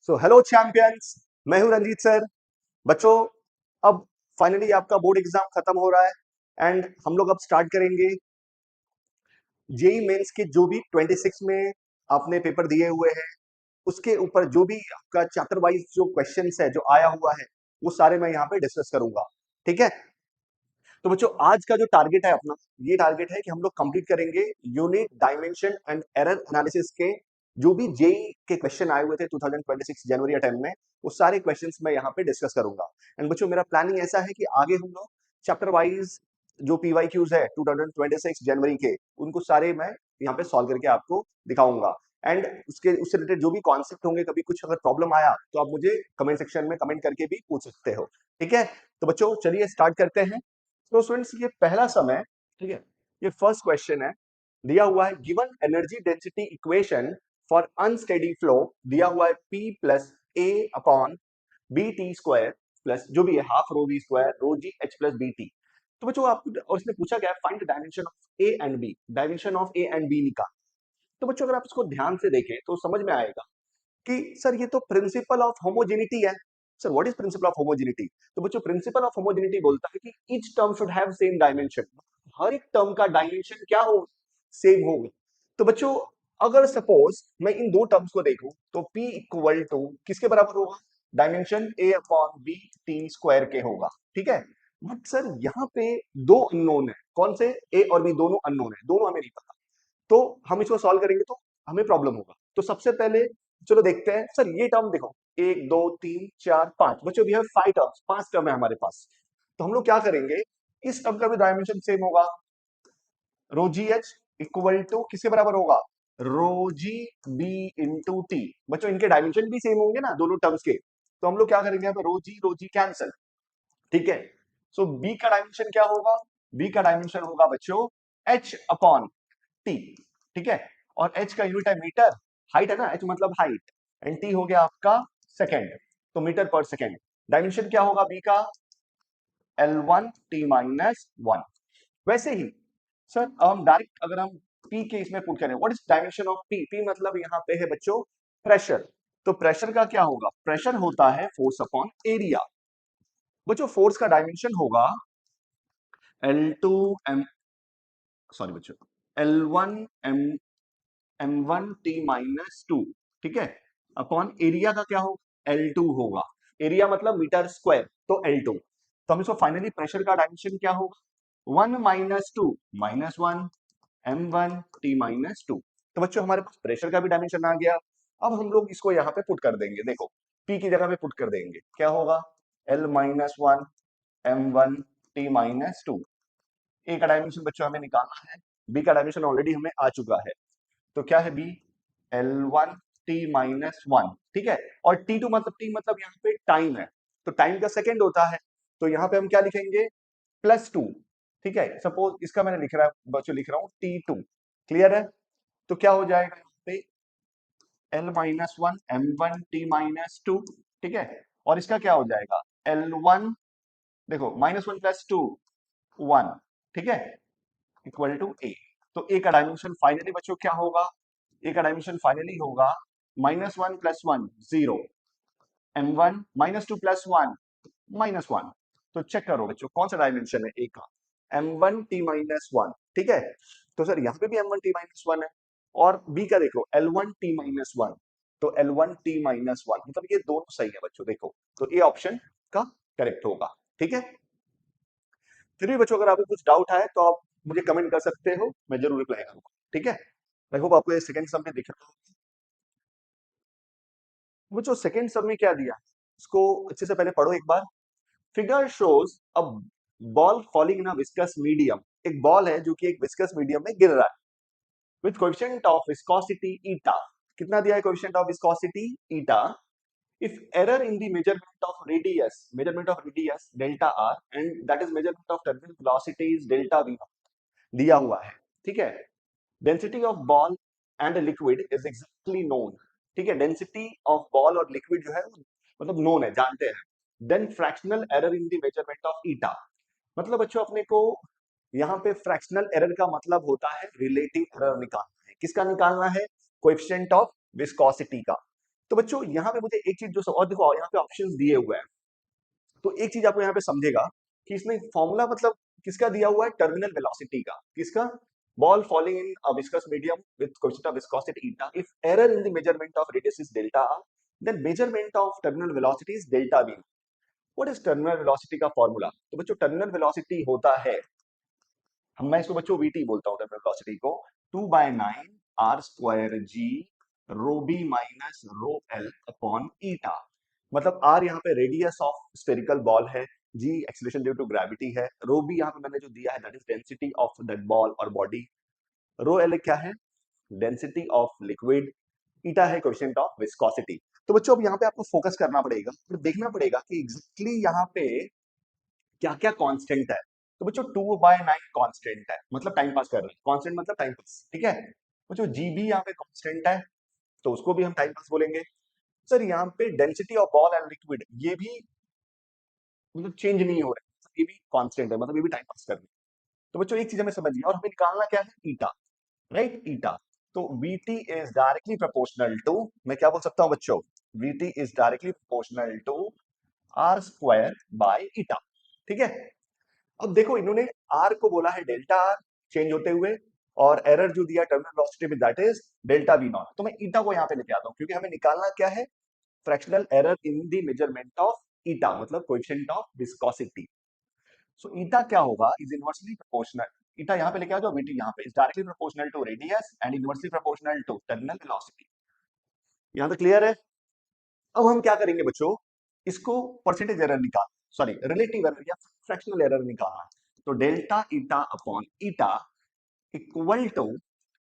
So hello champions, मैं हूं Ranjit sir. बच्चों, अब फाइनली आपका बोर्ड एग्जाम खत्म हो रहा है एंड हम लोग अब स्टार्ट करेंगे जेई मेंस के जो भी 26 में आपने पेपर दिए हुए हैं उसके ऊपर जो भी आपका चैप्टर वाइज जो क्वेश्चंस है जो आया हुआ है वो सारे मैं यहाँ पे डिस्कस करूंगा। ठीक है, तो बच्चों आज का जो टारगेट है अपना, ये टारगेट है कि हम लोग कंप्लीट करेंगे unit dimension and error analysis के जो भी जेई के क्वेश्चन आए हुए थे 2026 जनवरी या 10 में, वो सारे क्वेश्चंस मैं यहाँ पे डिस्कस करूंगा। एंड बच्चों मेरा प्लानिंग ऐसा है कि आगे हम लोग चैप्टर वाइज जो पीवाईक्यूज है 2026 जनवरी के, उनको सारे मैं यहाँ पे सॉल्व करके आपको दिखाऊंगा। एंड उससे रिलेटेड जो भी कॉन्सेप्ट होंगे, कभी कुछ अगर प्रॉब्लम आया तो आप मुझे कमेंट सेक्शन में कमेंट करके भी पूछ सकते हो। ठीक है, तो बच्चों चलिए स्टार्ट करते हैं। तो स्टूडेंट्स ये पहला समय, ठीक है, ये फर्स्ट क्वेश्चन है। दिया हुआ है given energy density equation for unsteady flow, दिया हुआ है P plus A upon B T square plus जो भी है half rho V square rho G H plus B T. तो बच्चों आपको और इसमें पूछा गया find dimension of A and B, dimension of A and B निकाल। तो बच्चों अगर आप इसको ध्यान से देखें तो समझ में आएगा कि सर ये तो प्रिंसिपल ऑफ होमोजेनिटी है। Sir what is principle of homogeneity? तो बच्चों प्रिंसिपल ऑफ होमोजेनिटी बोलता है कि each term should have same dimension, हर एक टर्म का डायमेंशन क्या हो, सेम होगा। तो बच्चों अगर सपोज मैं इन दो टर्म्स को देखूं तो P इक्वल टू किसके बराबर होगा? Dimension A upon B T square के होगा। ठीक है, बट सर यहाँ पे दो अननोन है। कौन से? A और B दोनों अननोन है, दोनों हमें नहीं पता। तो हम इसको सॉल्व करेंगे तो हमें प्रॉब्लम होगा। तो सबसे पहले चलो देखते हैं। सर ये टर्म देखो, एक दो तीन चार पांच, बच्चों वी हैव 5 टर्म्स, 5 टर्म है हमारे पास। तो हम लोग क्या करेंगे, इस टर्म का भी डायमेंशन सेम होगा। रो जी एच इक्वल टू किसके बराबर होगा? रो जी बी इंटू टी। बच्चों इनके डायमेंशन भी सेम होंगे ना दोनों टर्म्स के, तो हम लोग क्या करेंगे यहाँ पे रो जी कैंसल। ठीक है, सो बी का डायमेंशन क्या होगा? बी का डायमेंशन होगा बच्चों एच अपॉन टी। ठीक है, और एच का यूनिट है मीटर, हाइट है ना, एच मतलब हाइट, एंड टी हो गया आपका सेकेंड, तो मीटर पर सेकेंड। डायमेंशन क्या होगा बी का? L1 T minus one. वैसे ही सर हम डायरेक्ट अगर हम पी के इसमें पुट करें, what is dimension of P? P मतलब यहाँ पे है बच्चों प्रेशर। तो प्रेशर का क्या होगा? प्रेशर होता है फोर्स अपॉन एरिया। बच्चों फोर्स का डायमेंशन होगा L2 m, सॉरी बच्चों, L1 m m1 t minus to. ठीक है, अपॉन एरिया का क्या होगा? L2 होगा। एरिया मतलब मीटर स्क्वायर, तो L2। तो हम इसको फाइनली प्रेशर का डायमेंशन क्या होगा? 1 minus two minus one m1 t minus to. तो बच्चों हमारे पास प्रेशर का भी डायमेंशन आ गया। अब हम लोग इसको यहाँ पे पुट कर देंगे। देखो P की जगह पे पुट कर देंगे, क्या होगा? L minus one m1 t minus two. A का डायमेंशन बच्चों हमें निकालना है, बी का डायमेंशन ऑलरेडी हमें आ चुका है। तो क्या है B? L1 t minus one. ठीक है, और T2 मतलब टी मतलब यहाँ पे टाइम है, तो टाइम का सेकेंड होता है। तो यहाँ पे हम क्या लिखेंगे? Plus two. ठीक है, सपोज इसका मैंने लिख रहा है बच्चों, लिख रहा हूँ T2। क्लियर है? तो क्या हो जाएगा यहाँ पे? L minus one M1 t minus to. ठीक है, और इसका क्या हो जाएगा? L1, देखो minus one plus two one. ठीक है, इक्वल टू ए। तो ए का डायमेंशन फाइनली बच्चों क्या होगा? ए का डायमेंशन फाइनली होगा minus one plus one zero, M1 minus two plus one minus one. तो चेक करो बच्चों कौन सा डायमेंशन है ए का? M1 t minus one. ठीक है, तो सर यहाँ पे भी M1 t माइनस वन है, और बी का देखो L1 t माइनस वन। तो L1 t माइनस वन मतलब ये दोनों सही है बच्चों। देखो तो ए ऑप्शन का करेक्ट होगा। ठीक है, फिर भी बच्चों अगर आपको कुछ डाउट है तो आप मुझे कमेंट कर सकते हो, मैं जरूर रिप्लाई करूंगा। ठीक है, आई होप आपको ये सेकंड सम में दिख रहा हो। बच्चों सेकंड सम में क्या दिया, इसको अच्छे से पहले पढ़ो एक बार। Figure shows a ball falling in a viscous medium. एक बॉल है जो कि एक विस्कस मीडियम में गिर रहा है, with coefficient of viscosity eta. कितना दिया है coefficient of viscosity? Eta. If error in the measurement of radius delta R and that is measurement of terminal velocity is delta V दिया हुआ है। ठीक है, density of ball and liquid is exactly known. ठीक है, density of ball और liquid जो है मतलब नोन है, जानते हैं। Then fractional error in the measurement of ईटा। मतलब बच्चों अपने को यहाँ पे फ्रैक्शनल एरर का मतलब होता है रिलेटिव एरर निकालना है। किसका निकालना है? कोएफिशिएंट ऑफ विस्कोसिटी का। तो बच्चों यहाँ पे मुझे एक चीज जो और देखो यहाँ पे ऑप्शंस दिए हुए हैं, तो एक चीज आपको यहाँ पे समझेगा कि इसमें फॉर्मूला मतलब किसका दिया हुआ है, टर्मिनल वेलोसिटी का। किसका? Ball falling in a viscous medium with coefficient of viscosity eta, if error in the measurement of radius is delta r, then measurement of terminal velocity is delta v। What is terminal velocity का formula? तो बच्चों terminal velocity होता है, हम मैं इसको बच्चों VT बोलता हूँ टर्मिनल वेलोसिटी को, 2/9 r square g rho B minus rho L upon eta. मतलब r यहाँ पे रेडियस ऑफ स्फेरिकल बॉल है, g acceleration due to gravity है, रो बी यहाँ पे मैंने जो दिया है that is density of that ball और बॉडी, रो एल क्या है, डेंसिटी ऑफ लिक्विड, ईटा है कोएफिशिएंट ऑफ विस्कोसिटी। तो बच्चों अब यहाँ पे आपको फोकस करना पड़ेगा और देखना पड़ेगा कि एग्जैक्टली यहाँ पे क्या क्या कांस्टेंट है। तो बच्चों 2/9 कांस्टेंट है, मतलब टाइम पास कर रहे हैं, कांस्टेंट मतलब टाइम पास, ठीक है। बच्चों जी भी यहाँ पे कांस्टेंट है, तो उसको भी हम टाइम पास बोलेंगे। सर यहाँ पे density of ball and liquid ये भी मतलब चेंज नहीं हो रहा है, ये भी कांस्टेंट है, मतलब ये भी टाइम पास कर रहे हैं। तो बच्चों एक चीज हमें समझिए, और हमें निकालना क्या है, ईटा, राइट, ईटा। तो Vt is directly proportional to, मैं क्या बोल सकता हूँ बच्चों, Vt is directly proportional to R square by eta, ठीक है। अब देखो इन्होंने आर को बोला है डेल्टा आर चेंज होते हुए, और एरर जो दिया टर्मिनल वेलोसिटी में that is delta V not. तो मैं ईटा को यहाँ पे लेके आता हूँ क्योंकि हमें निकालना क्या है, fractional error in the measurement of ईटा, मतलब कोएफिशिएंट ऑफ विस्कोसिटी। सो ईटा क्या होगा, इज इनवर्सली प्रोपोर्शनल, ईटा यहाँ पे लेके आ जाओ, वीटी यहाँ पे is directly proportional to radius and inversely proportional to terminal velocity. यहाँ तक क्लियर है? अब हम क्या करेंगे बच्चों, इसको परसेंटेज एरर निकाल, सॉरी रिलेटिव एरर या फ्रैक्शनल एरर निकालना। तो delta eta upon eta equal to,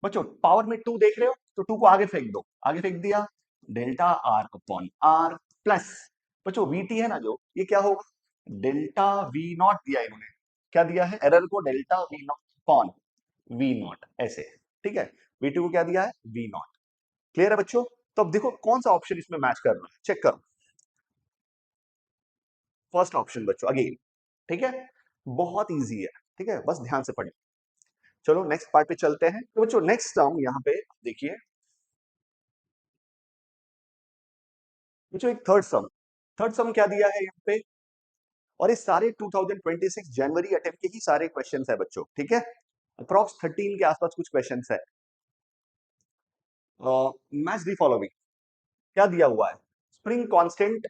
बच्चों पावर में 2 देख रहे हो, तो 2 को आगे फेंक दो, आगे फेंक दिया, delta R upon R plus, बच्चों वीटी है ना जो, ये क्या होगा, डेल्टा वी नॉट दिया इन्होंने, क्या दिया है एरर को, delta V naught upon V naught, ऐसे, ठीक है। वी2 को क्या दिया है, वी नॉट। क्लियर है बच्चों? तो अब देखो कौन सा ऑप्शन इसमें मैच कर रहा है, चेक करो। फर्स्ट ऑप्शन बच्चों अगेन, ठीक है, बहुत इजी है, ठीक है, बस ध्यान से पढ़िए। चलो नेक्स्ट पार्ट पे चलते हैं। तो बच्चों नेक्स्ट टर्म यहाँ पे देखिए, बच्चों एक थर्ड सम क्या दिया है यहाँ पे, और ये सारे 2026 जनवरी अटेम्प्ट के ही सारे क्वेश्चंस है बच्चों, ठीक है, अप्रॉक्स 13 के आसपास कुछ क्वेश्चंस है। मैच दी फॉलोइंग, क्या दिया हुआ है, स्प्रिंग कांस्टेंट,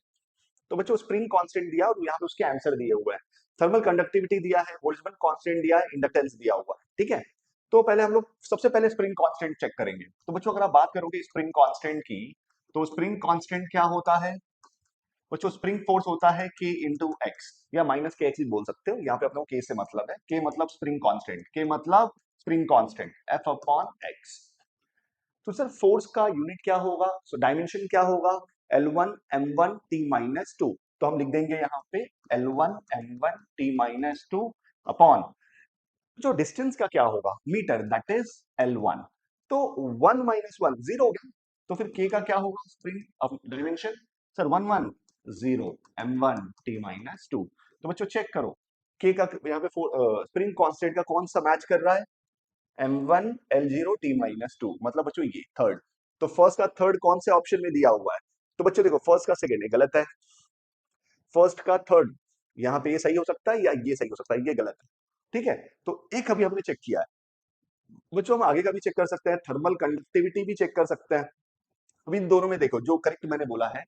तो बच्चों स्प्रिंग कांस्टेंट दिया और यहाँ पे उसके आंसर दिए हुए हैं, थर्मल कंडक्टिविटी दिया है, बोल्ट्जमैन कांस्टेंट दिया है, इंडक्टेंस दिया हुआ है, ठीक है। तो पहले हम लोग सबसे पहले स्प्रिंग कांस्टेंट चेक करेंगे। तो बच्चों अगर आप बात करोगे स्प्रिंग कांस्टेंट की, तो स्प्रिंग कांस्टेंट क्या होता है बच्चों, स्प्रिंग फोर्स होता है k इंटू एक्स, या माइनस के एक्स भी बोल सकते हो, यहाँ पे अपने को k से मतलब है, k मतलब स्प्रिंग कांस्टेंट, k मतलब spring constant, f upon x. तो सर फोर्स का यूनिट क्या होगा, सो डायमेंशन क्या होगा, L1 m1 t minus to, तो हम लिख देंगे यहाँ पे L1 m1 t minus two upon, जो डिस्टेंस का क्या होगा, मीटर, दैट इज L1। तो 1 माइनस 1 जीरो हो गया, तो फिर k का क्या होगा, spring dimension, sir 1 1 0 m1 t minus to. तो बच्चों चेक करो k का यहाँ पे स्प्रिंग कांस्टेंट का कौन सा मैच कर रहा है, m1 L0 t minus to, मतलब बच्चों ये थर्ड। तो फर्स्ट का थर्ड कौन से ऑप्शन में दिया हुआ है, तो बच्चों देखो फर्स्ट का सेकेंड ये गलत है, फर्स्ट का थर्ड यहाँ पे ये सही हो सकता है या ये सही हो सकता है, ये गलत है, ठीक है। तो एक अभी हमने चेक किया है, बच्चों हम आगे का भी चेक कर सकते हैं, थर्मल कंडक्टिविटी भी चेक कर सकते हैं। अब इन दोनों में देखो जो करेक्ट मैंने बोला है,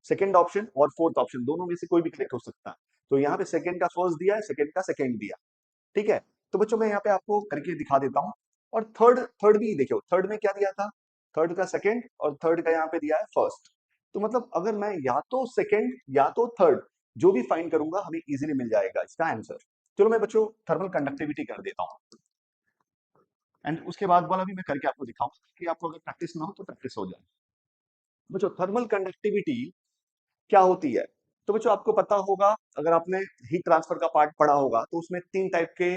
सेकंड ऑप्शन और फोर्थ ऑप्शन दोनों में से कोई भी करेक्ट हो सकता है। तो यहाँ पे सेकंड का फर्स्ट दिया है, सेकंड का सेकंड दिया, ठीक है। तो बच्चों मैं यहाँ पे आपको करके दिखा देता हूँ, और थर्ड थर्ड भी देखो, थर्ड में क्या दिया था, थर्ड का सेकंड और थर्ड का यहाँ पे दिया है फर्स्ट। तो मतलब अगर मैं या तो सेकंड या तो थर्ड जो भी फाइंड करूंगा हमें इजीली मिल जाएगा इसका आंसर। चलो मैं बच्चों थर्मल कंडक्टिविटी कर देता हूँ, एंड उसके बाद वाला भी मैं करके आपको दिखाऊंगा कि आपको अगर प्रैक्टिस ना हो तो प्रैक्टिस हो जाए। बच्चों थर्मल कंडक्टिविटी क्या होती है, तो बच्चों आपको पता होगा, अगर आपने हीट ट्रांसफर का पार्ट पढ़ा होगा तो उसमें 3 टाइप के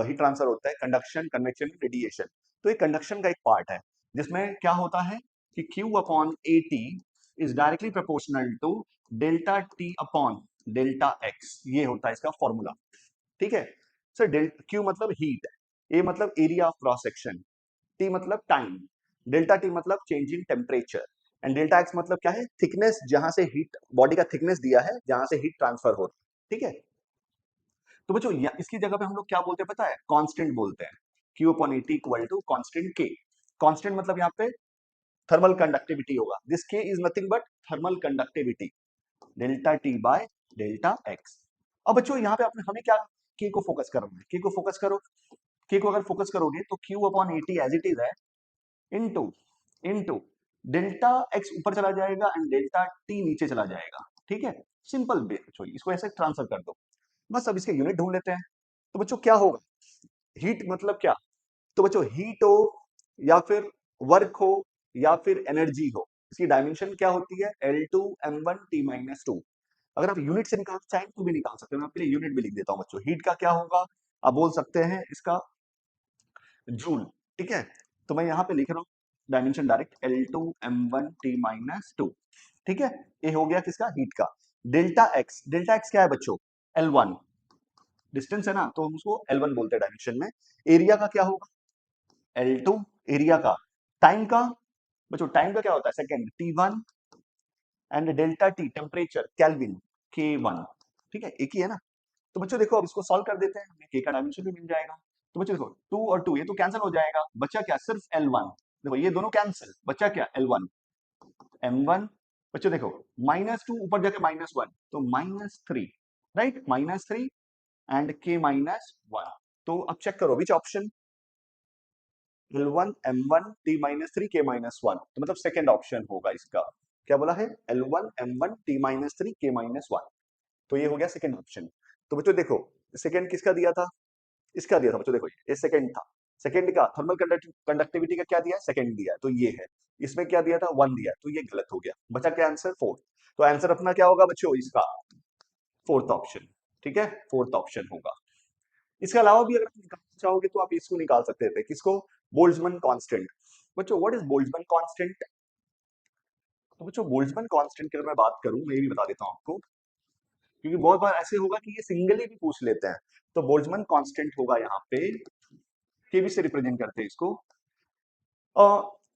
हीट ट्रांसफर होता है, कंडक्शन, कन्वेक्शन, रेडिएशन। तो ये कंडक्शन का एक पार्ट है जिसमें क्या होता है कि Q upon A T is directly proportional to delta T upon delta X, ये होता है इसका फॉर्मूला, ठीक है। सर क्यू मतलब हीट, ए मतलब area of cross section, T मतलब टाइम, डेल्टा टी मतलब change in temperature, and delta X मतलब क्या है, थिकनेस, जहां से हीट, बॉडी का थिकनेस दिया है जहां से हीट ट्रांसफर हो रहा है, ठीक है। तो बच्चों इसकी जगह पे हम लोग क्या बोलते हैं पता है, कांस्टेंट बोलते हैं, Q upon AT equal to constant K। Constant मतलब यहाँ पे थर्मल कंडक्टिविटी होगा, this K is nothing but thermal conductivity, delta T by delta X. अब बच्चों यहाँ पे आपने हमें क्या, K को फोकस करना है, K को फोकस करो, K को अगर फोकस करोगे तो Q upon AT as it is है, इनटू इनटू डेल्टा एक्स ऊपर चला जाएगा एंड डेल्टा टी नीचे चला जाएगा, ठीक है। सिंपल बच्चों, इसको ऐसे ट्रांसफर कर दो, बस। अब इसके यूनिट ढूंढ लेते हैं। तो बच्चों क्या होगा, हीट मतलब क्या, तो बच्चों हीट हो या फिर वर्क हो या फिर एनर्जी हो, इसकी डायमेंशन क्या होती है, L2m1t-2। अगर आप यूनिट से निकाल चाहें तो भी निकाल सकते हैं, मैं आपके लिए यूनिट भी लिख देता हूं बच्चों। हीट का क्या होगा, आप बोल सकते हैं इसका जूल, ठीक है। तो मैं यहाँ पे लिख रहा हूँ डायमेंशन डायरेक्ट, L2m1t-2, ठीक है। ये हो गया किसका, हीट का। डेल्टा एक्स, डेल्टा एक्स क्या है बच्चों, L1 डिस्टेंस है ना, तो हम उसको L1 बोलते हैं डायमेंशन में। एरिया का क्या होगा, L2 एरिया का। टाइम का बच्चों, टाइम का क्या होता है, second T1 and delta T temperature kelvin K1, ठीक है, एक ही है ना। तो बच्चों देखो अब इसको सॉल्व कर देते हैं, हमें K का डायमेंशन भी मिल जाएगा। तो बच्चों देखो 2 और 2 ये तो कैंसिल हो जाएगा, बचा क्या, सिर्फ L1। देखो ये दोनों कैंसिल, बचा क्या, L1 M1। बच्चों देखो -2 ऊपर जाके -1, तो -3, राइट, -3 एंड K-1। तो अब चेक करो which option, L1 M1 T-3 K-1, तो मतलब सेकेंड ऑप्शन होगा इसका। क्या बोला है, L1 M1 T-3 K-1, तो ये हो गया सेकेंड ऑप्शन। तो बच्चों देखो सेकेंड किसका दिया था, इसका दिया था बच्चों, देखो ये सेकंड था, सेकंड का थर्मल कंडक्टिविटी का क्या दिया है, सेकंड दिया है, तो ये है। इसमें क्या दिया था, 1 दिया है, तो ये गलत हो गया, बचा क्या आंसर, 4। तो आंसर अपना क्या होगा बच्चों इसका, फोर्थ ऑप्शन, ठीक है, फोर्थ ऑप्शन होगा। इसके अलावा भी अगर आप निकालना चाहोगे तो आप इसको निकाल सकते थे, किसको, बोल्ट्जमैन कांस्टेंट। बच्चों व्हाट इज बोल्ट्जमैन कांस्टेंट, तो बच्चों बोल्ट्जमैन कांस्टेंट की अगर मैं बात करूं, मैं ये भी बता देता हूं आपको, क्योंकि बहुत बार ऐसे होगा कि ये सिंगली भी पूछ लेते हैं। तो बोल्ट्जमैन कांस्टेंट होगा यहाँ पे, केबी से रिप्रेजेंट करते हैं इसको।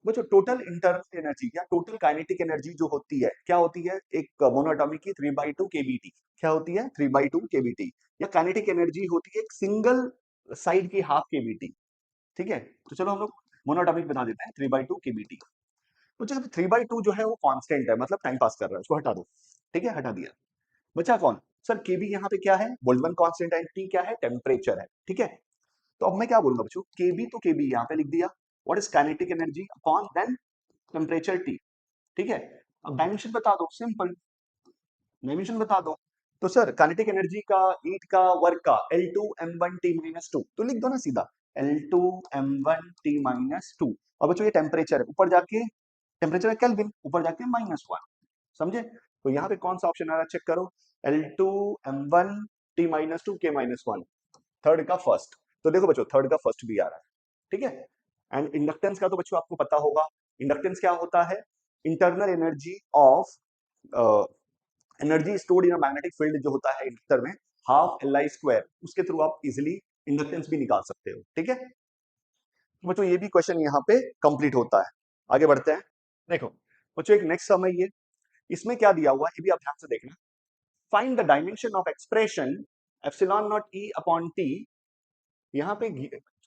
वो जो टोटल इंटरनल एनर्जी या टोटल काइनेटिक एनर्जी जो होती है, क्या होती है, एक मोनोटॉमिक की 3/2 केबीटी, क्या होती है 3/2 केबीटी, या काइनेटिक एनर्जी होती है एक सिंगल साइड की हाफ केबीटी, ठीक है। तो चलो हम लोग मोनोटॉमिक बना देते हैं 3/2 केबीटी। तो जब 3/2 जो है वो कांस्टेंट है, मतलब टाइम पास कर रहा है, उसको हटा दो, ठीक है, हटा दिया। बचा कौन, सर केबी यहाँ पे क्या है, बोल्ट्जमैन कांस्टेंट है, टी क्या है, टेम्परेचर है, ठीक है। तो अब मैं क्या बोलूंगा बच्चों, केबी तो केबी यहाँ पे लिख दिया, what is kinetic energy upon then temperature T, ठीक है। अब डायमेंशन बता दो, सिंपल डायमेंशन बता दो। तो सर काइनेटिक एनर्जी का, हीट का, वर्क का, L2m1t-2, तो लिख दो ना सीधा, L2m1t-2। और बच्चों ये टेम्परेचर है, ऊपर जाके टेम्परेचर है केल्विन, ऊपर जाके -1, समझे। तो यहाँ पे कौन सा ऑप्शन आ रहा है, चेक करो, L2m1t-2 K-1, थर्ड का फर्स्ट। तो देखो बच्चों थर्ड का फर्स्ट भी आ रहा है, ठीक है। एंड इंडक्टेंस का तो बच्चों आपको पता होगा, इंडक्टेंस क्या होता है, internal energy of, energy stored in magnetic field जो होता है इंडक्टर में, हाफ Li², उसके थ्रू आप इजिली इंडक्टेंस भी निकाल सकते हो, ठीक है। तो बच्चों ये भी क्वेश्चन यहाँ पे कंप्लीट होता है। आगे बढ़ते हैं, देखो बच्चों एक नेक्स्ट समय ये, इसमें क्या दिया हुआ है ये भी आप ध्यान से देखना, find the dimension of expression epsilon not E upon T. यहाँ पे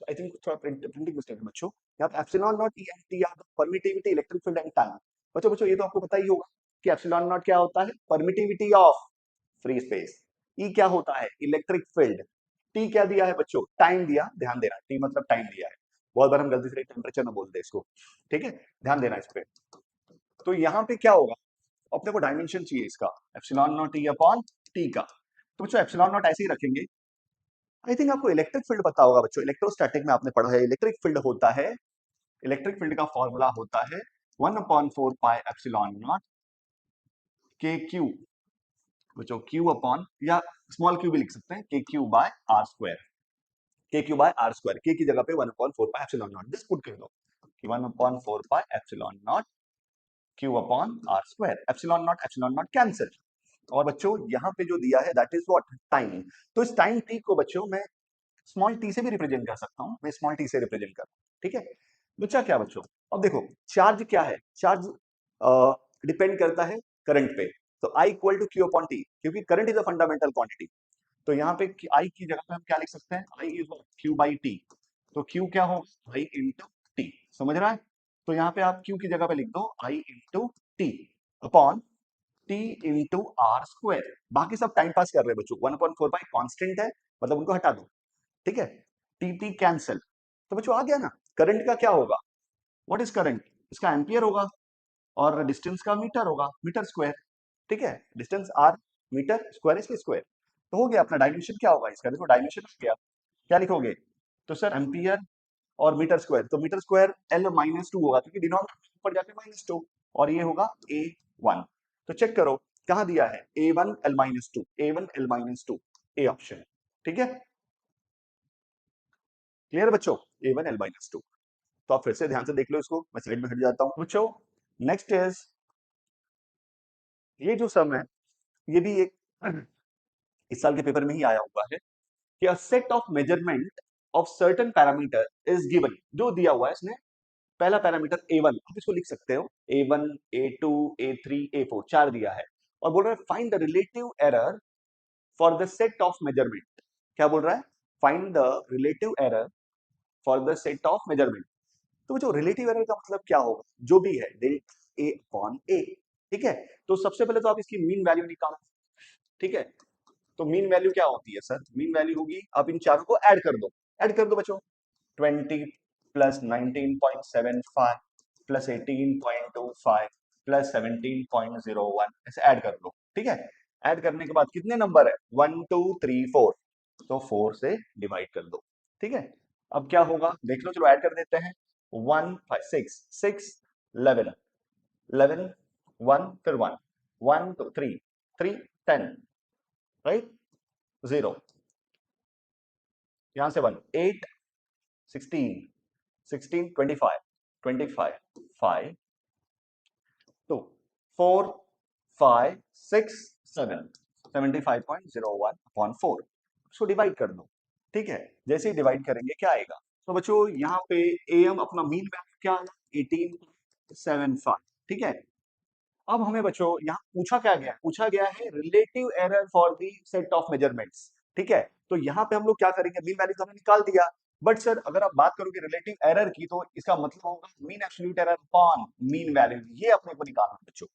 आई थिंक थोड़ा प्रिंटिंग मिस्टेक है बच्चों, यहाँ पे epsilon not E and T R permittivity, electric field and time. बच्चों बच्चों ये तो आपको पता ही होगा कि एप्सिलॉन नॉट क्या होता है, परमिटिविटी ऑफ फ्री स्पेस, ई क्या होता है, इलेक्ट्रिक फील्ड, टी क्या दिया है बच्चों, टाइम दिया, ध्यान देना, टी मतलब टाइम दिया है। बहुत बार हम गलती से टेम्परेचर ना बोलते इसको, ठीक है, ध्यान देना इस पे। तो यहाँ पे क्या होगा, अपने को डायमेंशन चाहिए इसका, epsilon not E upon T का। तो बच्चों एप्सिलॉन नॉट ऐसे ही रखेंगे। आई थिंक आपको इलेक्ट्रिक फील्ड पता होगा बच्चों, इलेक्ट्रोस्टैटिक में आपने पढ़ा है, इलेक्ट्रिक फील्ड होता है, इलेक्ट्रिक फील्ड का फॉर्मूला होता है 1/4 pi epsilon naught K Q, बच्चों क्यू अपॉन, या स्मॉल क्यू भी लिख सकते हैं, K Q by R square, K Q by R square, K की जगह पे 1/4 pi epsilon naught just put कर दो कि 1/4 pi epsilon naught Q upon R square, epsilon naught cancel. और बच्चों यहाँ पे जो दिया है दैट इज व्हाट, टाइम। तो इस टाइम टी को बच्चों मैं स्मॉल टी से भी रिप्रेजेंट कर सकता हूँ, मैं स्मॉल टी से रिप्रेजेंट कर, ठीक है। बच्चा क्या बच्चों, अब देखो चार्ज क्या है, चार्ज डिपेंड करता है करंट पे। तो I equal to Q upon T, क्योंकि current is a fundamental quantity. तो यहाँ पे I की जगह पे हम क्या लिख सकते हैं, I is Q by T. तो Q क्या होगा, I इंटू टी, समझ रहा है। तो यहाँ पे आप Q की जगह पे लिख दो I into T upon T into R square. बाकी सब टाइम पास कर रहे हैं बच्चों, 1/4 बाई कॉन्स्टेंट है, मतलब उनको हटा दो, ठीक है। टी टी कैंसिल, तो बच्चों आ गया ना। करंट का क्या होगा, व्हाट इज करंट, इसका एम्पियर होगा, और डिस्टेंस का मीटर होगा, मीटर स्क्वायर, ठीक है। डिस्टेंस आर, मीटर स्क्वायर इसके स्क्वायर। तो हो गया अपना डायमेंशन क्या होगा इसका, देखो डायमेंशन हो गया, क्या लिखोगे, तो सर एम्पियर और मीटर स्क्वायर, तो मीटर स्क्वायर L-2 होगा, क्योंकि डिनोमिनेटर ऊपर जाके -2, और ये होगा A1। तो चेक करो कहां दिया है, A1 L-2, A1 L-2, A option, ठीक है। क्लियर बच्चों, A1 L-2। तो आप फिर से ध्यान से देख लो इसको, मैं स्लाइड में हट जाता हूं बच्चों। नेक्स्ट इज, ये जो सम है, ये भी एक इस साल के पेपर में ही आया हुआ है कि a set of measurement of certain parameter is given. जो दिया हुआ है इसने, पहला पैरामीटर A1, आप इसको लिख सकते हो A1, A2, A3, A4, चार दिया है, और बोल रहा है find the relative error for the set of measurement. क्या बोल रहा है, find the relative error for the set of measurement. तो जो रिलेटिव एरर का मतलब क्या होगा, जो भी है डेल्टा ए अपॉन ए, ठीक है। तो सबसे पहले तो आप इसकी मीन वैल्यू निकालो, ठीक है। तो मीन वैल्यू क्या होती है सर, मीन वैल्यू होगी, आप इन चारों को ऐड कर दो, ऐड कर दो बच्चों, 20 प्लस 19.75 प्लस 18.25 प्लस 17.01, ऐसे ऐड कर लो, ठीक है। ऐड करने के बाद कितने नंबर है, 1 2 3 4, तो 4 से डिवाइड कर दो, ठीक है। अब क्या होगा देख लो, चलो ऐड कर देते हैं, 1 5 6 6 11 11 1 फिर 1 1 2 3 3 10, राइट, 0, यहां से 1 8 16 16 25 25 5 2 4 5 6 7 75.01 अपॉन 4, उसको डिवाइड कर दो, ठीक है। जैसे ही डिवाइड करेंगे क्या आएगा, तो बच्चों यहाँ पे एम अपना मीन वैल्यू क्या आया, 18.75, ठीक है। अब हमें बच्चों यहाँ पूछा क्या गया, पूछा गया है relative error for the set of measurements, ठीक है। तो यहाँ पे हम लोग क्या करेंगे, मीन वैल्यू तो हमने निकाल दिया, बट सर अगर आप बात करोगे रिलेटिव एरर की, तो इसका मतलब होगा mean absolute error upon mean value, ये अपने को निकालना है बच्चों।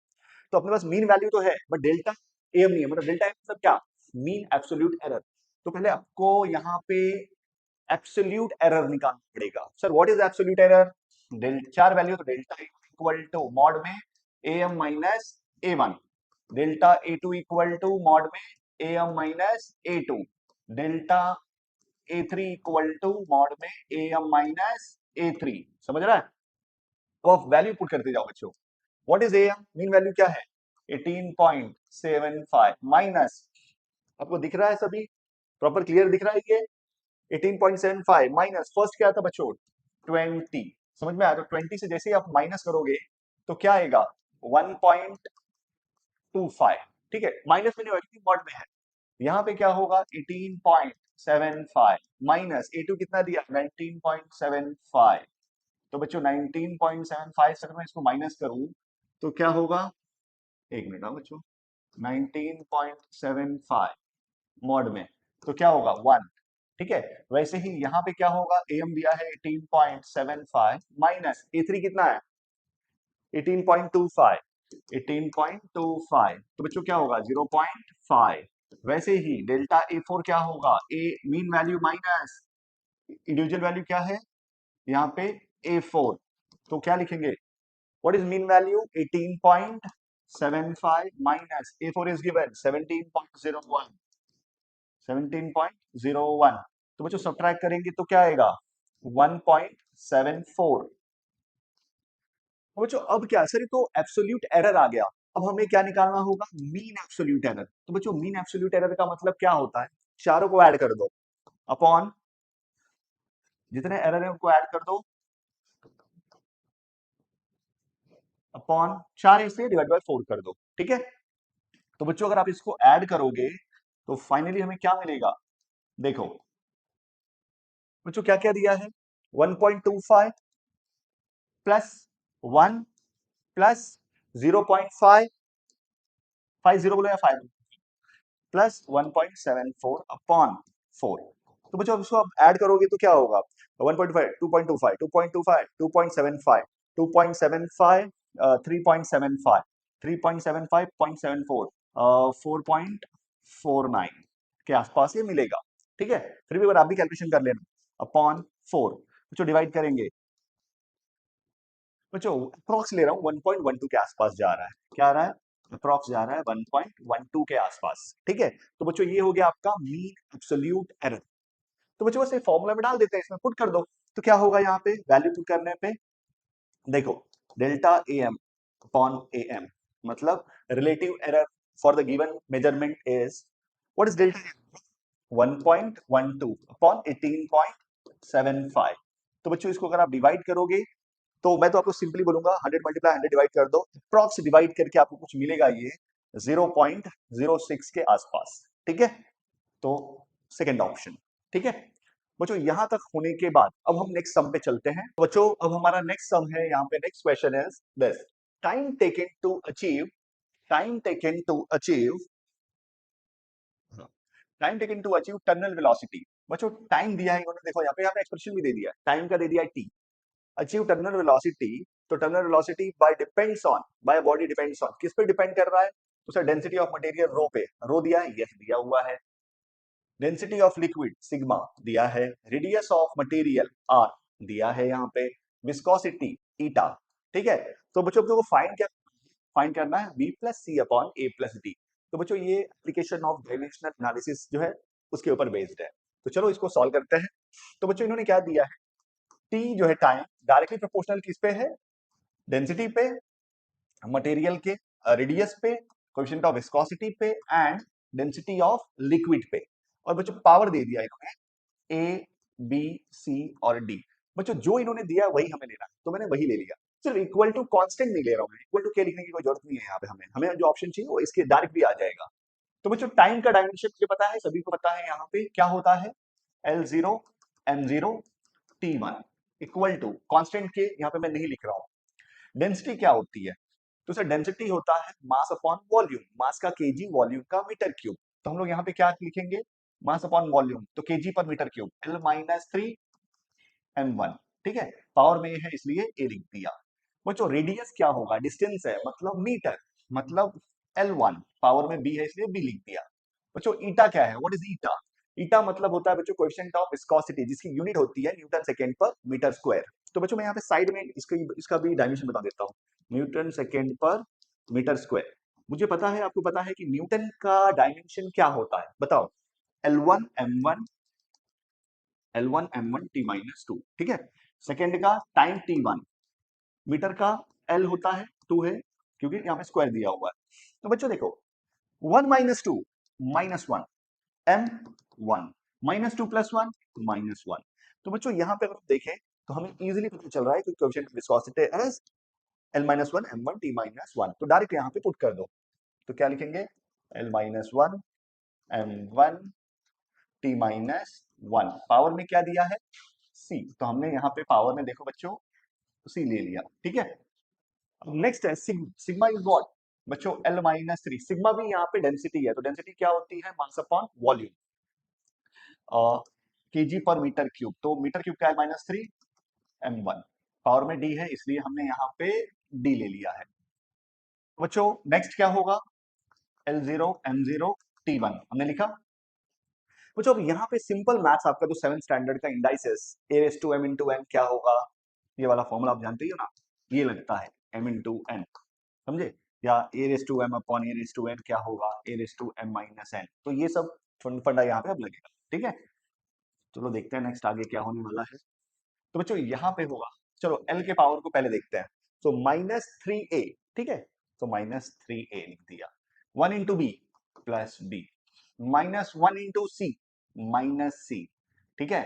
तो अपने पास मीन वैल्यू तो है, बट डेल्टा एम नहीं है, मतलब डेल्टा एम मतलब क्या, मीन एब्सोल्यूट एरर। तो पहले आपको यहाँ पे एब्सोल्यूट एरर निकालना पड़ेगा। Sir what is absolute error, चार वैल्यू, तो डेल्टा इक्वल टू मॉड में am minus a1, delta a2 equal to mod में am minus a2, delta a3 equal to mod में am माइनस a3, समझ रहा है। तो आप वैल्यू पुट करते जाओ बच्चों, what is am, mean value क्या है 18.75 माइनस, आपको दिख रहा है सभी, प्रॉपर क्लियर दिख रहा है ये, 18.75 माइनस फर्स्ट क्या था बच्चों 20, समझ में आया, तो 20 से जैसे ही आप माइनस करोगे तो क्या आएगा 1.25, ठीक है। माइनस में नहीं होगा क्योंकि मॉड में है, यहाँ पे क्या होगा 18.75 माइनस A2 कितना दिया 19.75, तो बच्चों 19.75 से अगर मैं इसको माइनस करूं तो क्या होगा, एक मिनट बच्चों, 19.75 मॉड में, तो क्या होगा 1, ठीक है। वैसे ही यहाँ पे क्या होगा, एम दिया है 18.75 माइनस A3 कितना है 18.25, 18.25, तो बच्चों क्या होगा 0.5। वैसे ही डेल्टा A4 क्या होगा, A mean value minus individual value क्या है यहाँ पे A4, तो क्या लिखेंगे, what is mean value 18.75 minus A4 is given 17.01, 17.01, तो बच्चों सब्ट्रैक्ट करेंगे तो क्या आएगा 1.74। तो बच्चों अब क्या सर, ये तो एब्सोल्यूट एरर आ गया, अब हमें क्या निकालना होगा, मीन एब्सोल्यूट एरर। तो बच्चों मीन एब्सोल्यूट एरर का मतलब क्या होता है, चारों को ऐड कर दो अपॉन जितने एरर है उनको ऐड कर दो अपॉन 4 इससे डिवाइड बाय 4 कर दो, ठीक है। तो बच्चों अगर आप इसको ऐड करोगे तो फाइनली हमें क्या मिलेगा, देखो बच्चों क्या क्या दिया है 1.25 प्लस 1 प्लस 0.5, 50 बोलो या 5 प्लस 1.74 अपॉन 4। तो बच्चों इसको आप ऐड करोगे तो क्या होगा? 1.5, 2.25, 2.25, 2.75, 2.75, 3.75, 3.75, 0.74, 4.49 के आसपास ये मिलेगा। ठीक है, फिर भी अगर आप भी कैलकुलेशन कर लेना, अपॉन 4 बच्चों डिवाइड करेंगे, बच्चों अप्रॉक्स ले रहा हूँ 1.12 के आसपास जा रहा है। क्या आ रहा है? अप्रॉक्स जा रहा है 1.12 के आसपास। ठीक है, तो बच्चों ये हो गया आपका मीन एब्सोल्यूट एरर। तो बच्चों बस फॉर्मूला में डाल देते हैं, इसमें पुट कर दो। तो क्या होगा यहाँ पे वैल्यू पुट करने पे? देखो, delta A M upon A M मतलब relative error for the given measurement is, what is delta? 1.12 upon 18.75। तो बच्चों इसको अगर आप डिवाइड करोगे तो मैं तो आपको सिंपली बोलूंगा 100 मल्टीप्लाई 100 डिवाइड कर दो, अप्रॉक्स डिवाइड करके आपको कुछ मिलेगा ये 0.06 के आसपास। ठीक है, तो सेकंड ऑप्शन। ठीक है बच्चों, यहां तक होने के बाद अब हम नेक्स्ट सम पे चलते हैं। बच्चों अब हमारा नेक्स्ट सम है, यहाँ पे next question is this, time taken to achieve, time taken to achieve, time taken to achieve terminal velocity. बच्चों टाइम दिया है इन्होंने, देखो यहाँ पे एक्सप्रेशन भी दे दिया है, टाइम का दे दिया है टी, अचीव टर्मिनल वेलोसिटी। तो terminal velocity bye depends on, by body depends on, किस पे डिपेंड कर रहा है? तो सर डेंसिटी ऑफ मटेरियल रो पे, रो दिया है, यस दिया हुआ है। डेंसिटी ऑफ लिक्विड सिग्मा दिया है, रेडियस ऑफ मटेरियल आर दिया है यहाँ पे, विस्कोसिटी ईटा। ठीक है, तो बच्चों को फाइंड क्या, फाइंड करना है v प्लस सी अपॉन ए प्लस डी। तो बच्चों ये एप्लीकेशन ऑफ डायमेंशनल एनालिसिस जो है उसके ऊपर बेस्ड है। तो चलो इसको सॉल्व करते हैं। तो बच्चों इन्होंने क्या दिया है, t जो है टाइम डायरेक्टली प्रोपोर्शनल किस पे है? डेंसिटी पे, मटेरियल के रेडियस पे, कोएफिशिएंट ऑफ विस्कोसिटी पे एंड डेंसिटी ऑफ लिक्विड पे। और बच्चों पावर दे दिया इन्होंने ए बी सी और डी। बच्चों जो इन्होंने दिया वही हमें लेना है, तो मैंने वही ले लिया। सिर्फ इक्वल टू कांस्टेंट नहीं ले रहा हूँ, इक्वल टू के लिखने की कोई जरूरत नहीं है यहाँ पे, हमें हमें जो ऑप्शन चाहिए वो इसके डायरेक्ट भी आ जाएगा। तो बच्चों टाइम का डायमेंशन मुझे पता है, सभी को पता है, यहाँ पे क्या होता है L0 M0 T1 equal to constant के, यहाँ पे मैं नहीं लिख रहा हूँ। डेंसिटी क्या होती है? तो सर डेंसिटी होता है मास अपॉन वॉल्यूम, मास का केजी, वॉल्यूम का मीटर क्यूब। तो हम लोग यहाँ पे क्या लिखेंगे? मास अपॉन वॉल्यूम, तो केजी पर मीटर क्यूब L-3 M1। ठीक है, पावर में है इसलिए ए लिख दिया। बच्चों रेडियस क्या होगा? डिस्टेंस है मतलब मीटर, मतलब L1, पावर में बी है इसलिए बी लिख दिया। बच्चों ईटा क्या है? What is eta? ईटा मतलब होता है बच्चों कोएफिशिएंट ऑफ विस्कोसिटी, जिसकी यूनिट होती है न्यूटन सेकेंड पर मीटर स्क्वायर। तो बच्चों मैं यहाँ पे साइड में इसका भी डायमेंशन बता देता हूँ, न्यूटन सेकेंड पर मीटर स्क्वायर। मुझे पता है, आपको पता है कि न्यूटन का डायमेंशन क्या होता है, बताओ? L1 M1 T-2। ठीक है, सेकेंड का टाइम T1, मीटर का L होता है 2 है, क्योंकि यहाँ पे स्क्वायर दिया हुआ है। तो बच्चों देखो 1 - 2 -1 M1 -2 + 1 -1। तो बच्चों यहाँ पे अगर देखें तो हमें इजीली पता चल रहा है कि coefficient of viscosity is L-1 M1 T-1। तो डायरेक्ट यहाँ पे पुट कर दो, तो क्या लिखेंगे? L-1 M1 T-1, पावर में क्या दिया है? C। तो हमने यहाँ पे पावर में देखो बच्चों C ले लिया। ठीक है, नेक्स्ट है सिग्मा इज व्हाट? बच्चों L-3, सिग्मा भी यहाँ पे डेंसिटी है, तो डेंसिटी क्या होती है? मास अपॉन वॉल्यूम, केजी पर मीटर क्यूब। तो मीटर क्यूब का L-3 M1, पावर में डी है इसलिए हमने यहाँ पे डी ले लिया है। बच्चों नेक्स्ट क्या होगा? L0 M0 T1 हमने लिखा। बच्चों अब यहाँ पे सिंपल मैथ्स, आपका जो 7th स्टैंडर्ड का इंडाइसेस A⁻m × n क्या होगा? ये वाला फॉर्मूला आप जानते ही हो ना, ये लगता है m × n, समझे? या A⁻m/A⁻n क्या होगा? A⁻m-n। तो ये सब फंडा यहाँ पे अब लगेगा। ठीक है, चलो देखते हैं नेक्स्ट आगे क्या होने वाला है। तो बच्चों यहाँ पे होगा, चलो L के पावर को पहले देखते हैं। तो -3a, ठीक है, तो -3a लिख दिया, 1 × b plus b, -1 × c minus c। ठीक है,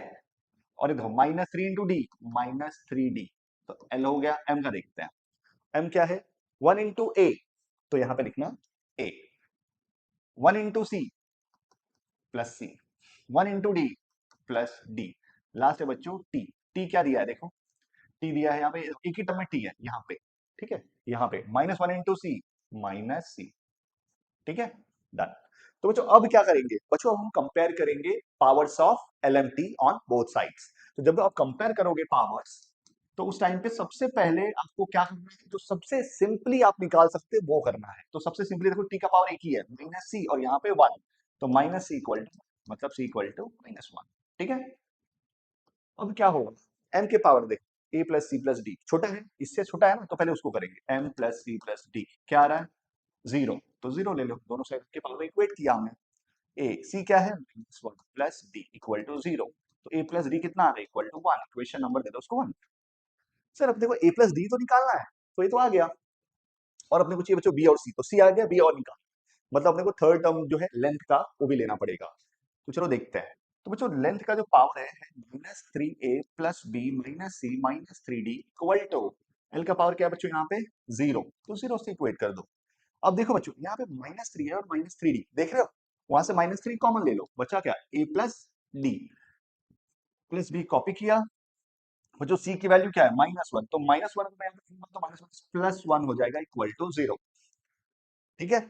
और देखो -3 × d -3d। तो L हो गया, M का देखते हैं। M क्या है? 1 × a, तो यहाँ पे लिखना a, 1 × c plus c, 1 × d plus d, last है बच्चों t। t क्या दिया है? देखो t दिया है यहाँ पे, एक ही टर्म में t है यहाँ पे, ठीक है, यहाँ पे -1 इंटू सी माइनस सी, ठीक है, डन। तो बच्चों अब क्या करेंगे बच्चों, अब हम कंपेयर करेंगे powers of LMT on both sides. तो जब आप कंपेयर करोगे पावर्स, तो उस टाइम पे सबसे पहले आपको क्या करना है, जो सबसे सिंपली आप निकाल सकते हो वो करना है। तो सबसे सिंपली देखो टी का पावर एक ही है माइनस सी, और यहाँ पे 1, तो माइनस सी इक्वल टू, मतलब सी इक्वल टू -1, ठीक है। अब क्या होगा, m के पावर देखो a plus C plus D छोटा है, इससे छोटा है ना, तो पहले उसको करेंगे m plus C plus D, क्या आ रहा है 0, तो 0 ले लो, दोनों साइड के पावर इक्वेट किया हमने। a c क्या है -1 प्लस d इक्वल टू 0, तो a प्लस डी कितना आ रहा है इक्वल टू 1, इक्वेशन नंबर दे दो उसको 1। सर अब देखो a प्लस डी तो निकालना है, तो ये तो आ गया, और अपने को चाहिए बच्चों b और c, तो c आ गया, b और निकाल, मतलब अपने को थर्ड टर्म जो है लेंथ का वो भी लेना पड़ेगा। तो चलो देखते हैं। तो बच्चों लेंथ का जो पावर है -3a plus B minus C minus 3d equal to, L का पावर क्या है बच्चों यहाँ पे 0, तो 0 से इक्वेट कर दो। अब देखो बच्चों यहाँ पे -3 है और -3d देख रहे हो, वहां से -3 कॉमन ले लो, बचा क्या a plus D plus B copy किया, बच्चों c की वैल्यू क्या है -1, तो -1 को मैं यहाँ पे तो -1 प्लस 1 हो जाएगा इक्वल टू 0, ठीक है।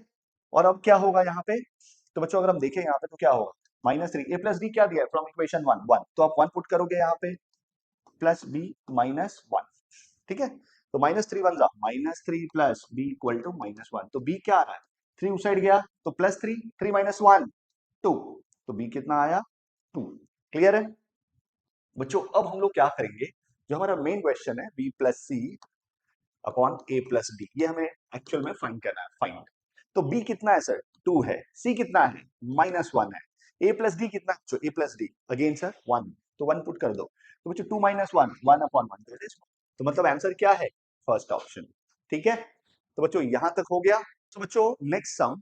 और अब क्या होगा यहाँ पे, तो बच्चों अगर हम देखें यहाँ पे तो क्या होगा -3 a प्लस डी क्या दिया है फ्रॉम इक्वेशन 1 1, तो आप 1 पुट करोगे यहाँ पे प्लस बी -1, ठीक है। तो -3 1 जा -3 प्लस बी इक्वल टू -1, तो बी क्या आ रहा है 3 उस साइड गया, तो +3 3 -1 2, तो बी कितना आया 2, क्लियर है बच्चों। अब हम लोग क्या करेंगे, जो हमारा मेन क्वेश्चन है b plus C upon a plus D, ये हमें एक्चुअल में फाइंड करना है, फाइंड। तो b कितना है सर 2 है, c कितना है -1 है, a प्लस डी कितना है, a plus D again sir 1, तो 1 पुट कर दो, तो बच्चों 2 -1 1 अपॉन 1, तो मतलब आंसर क्या है फर्स्ट ऑप्शन, ठीक है। तो बच्चों यहां तक हो गया। तो बच्चों नेक्स्ट सम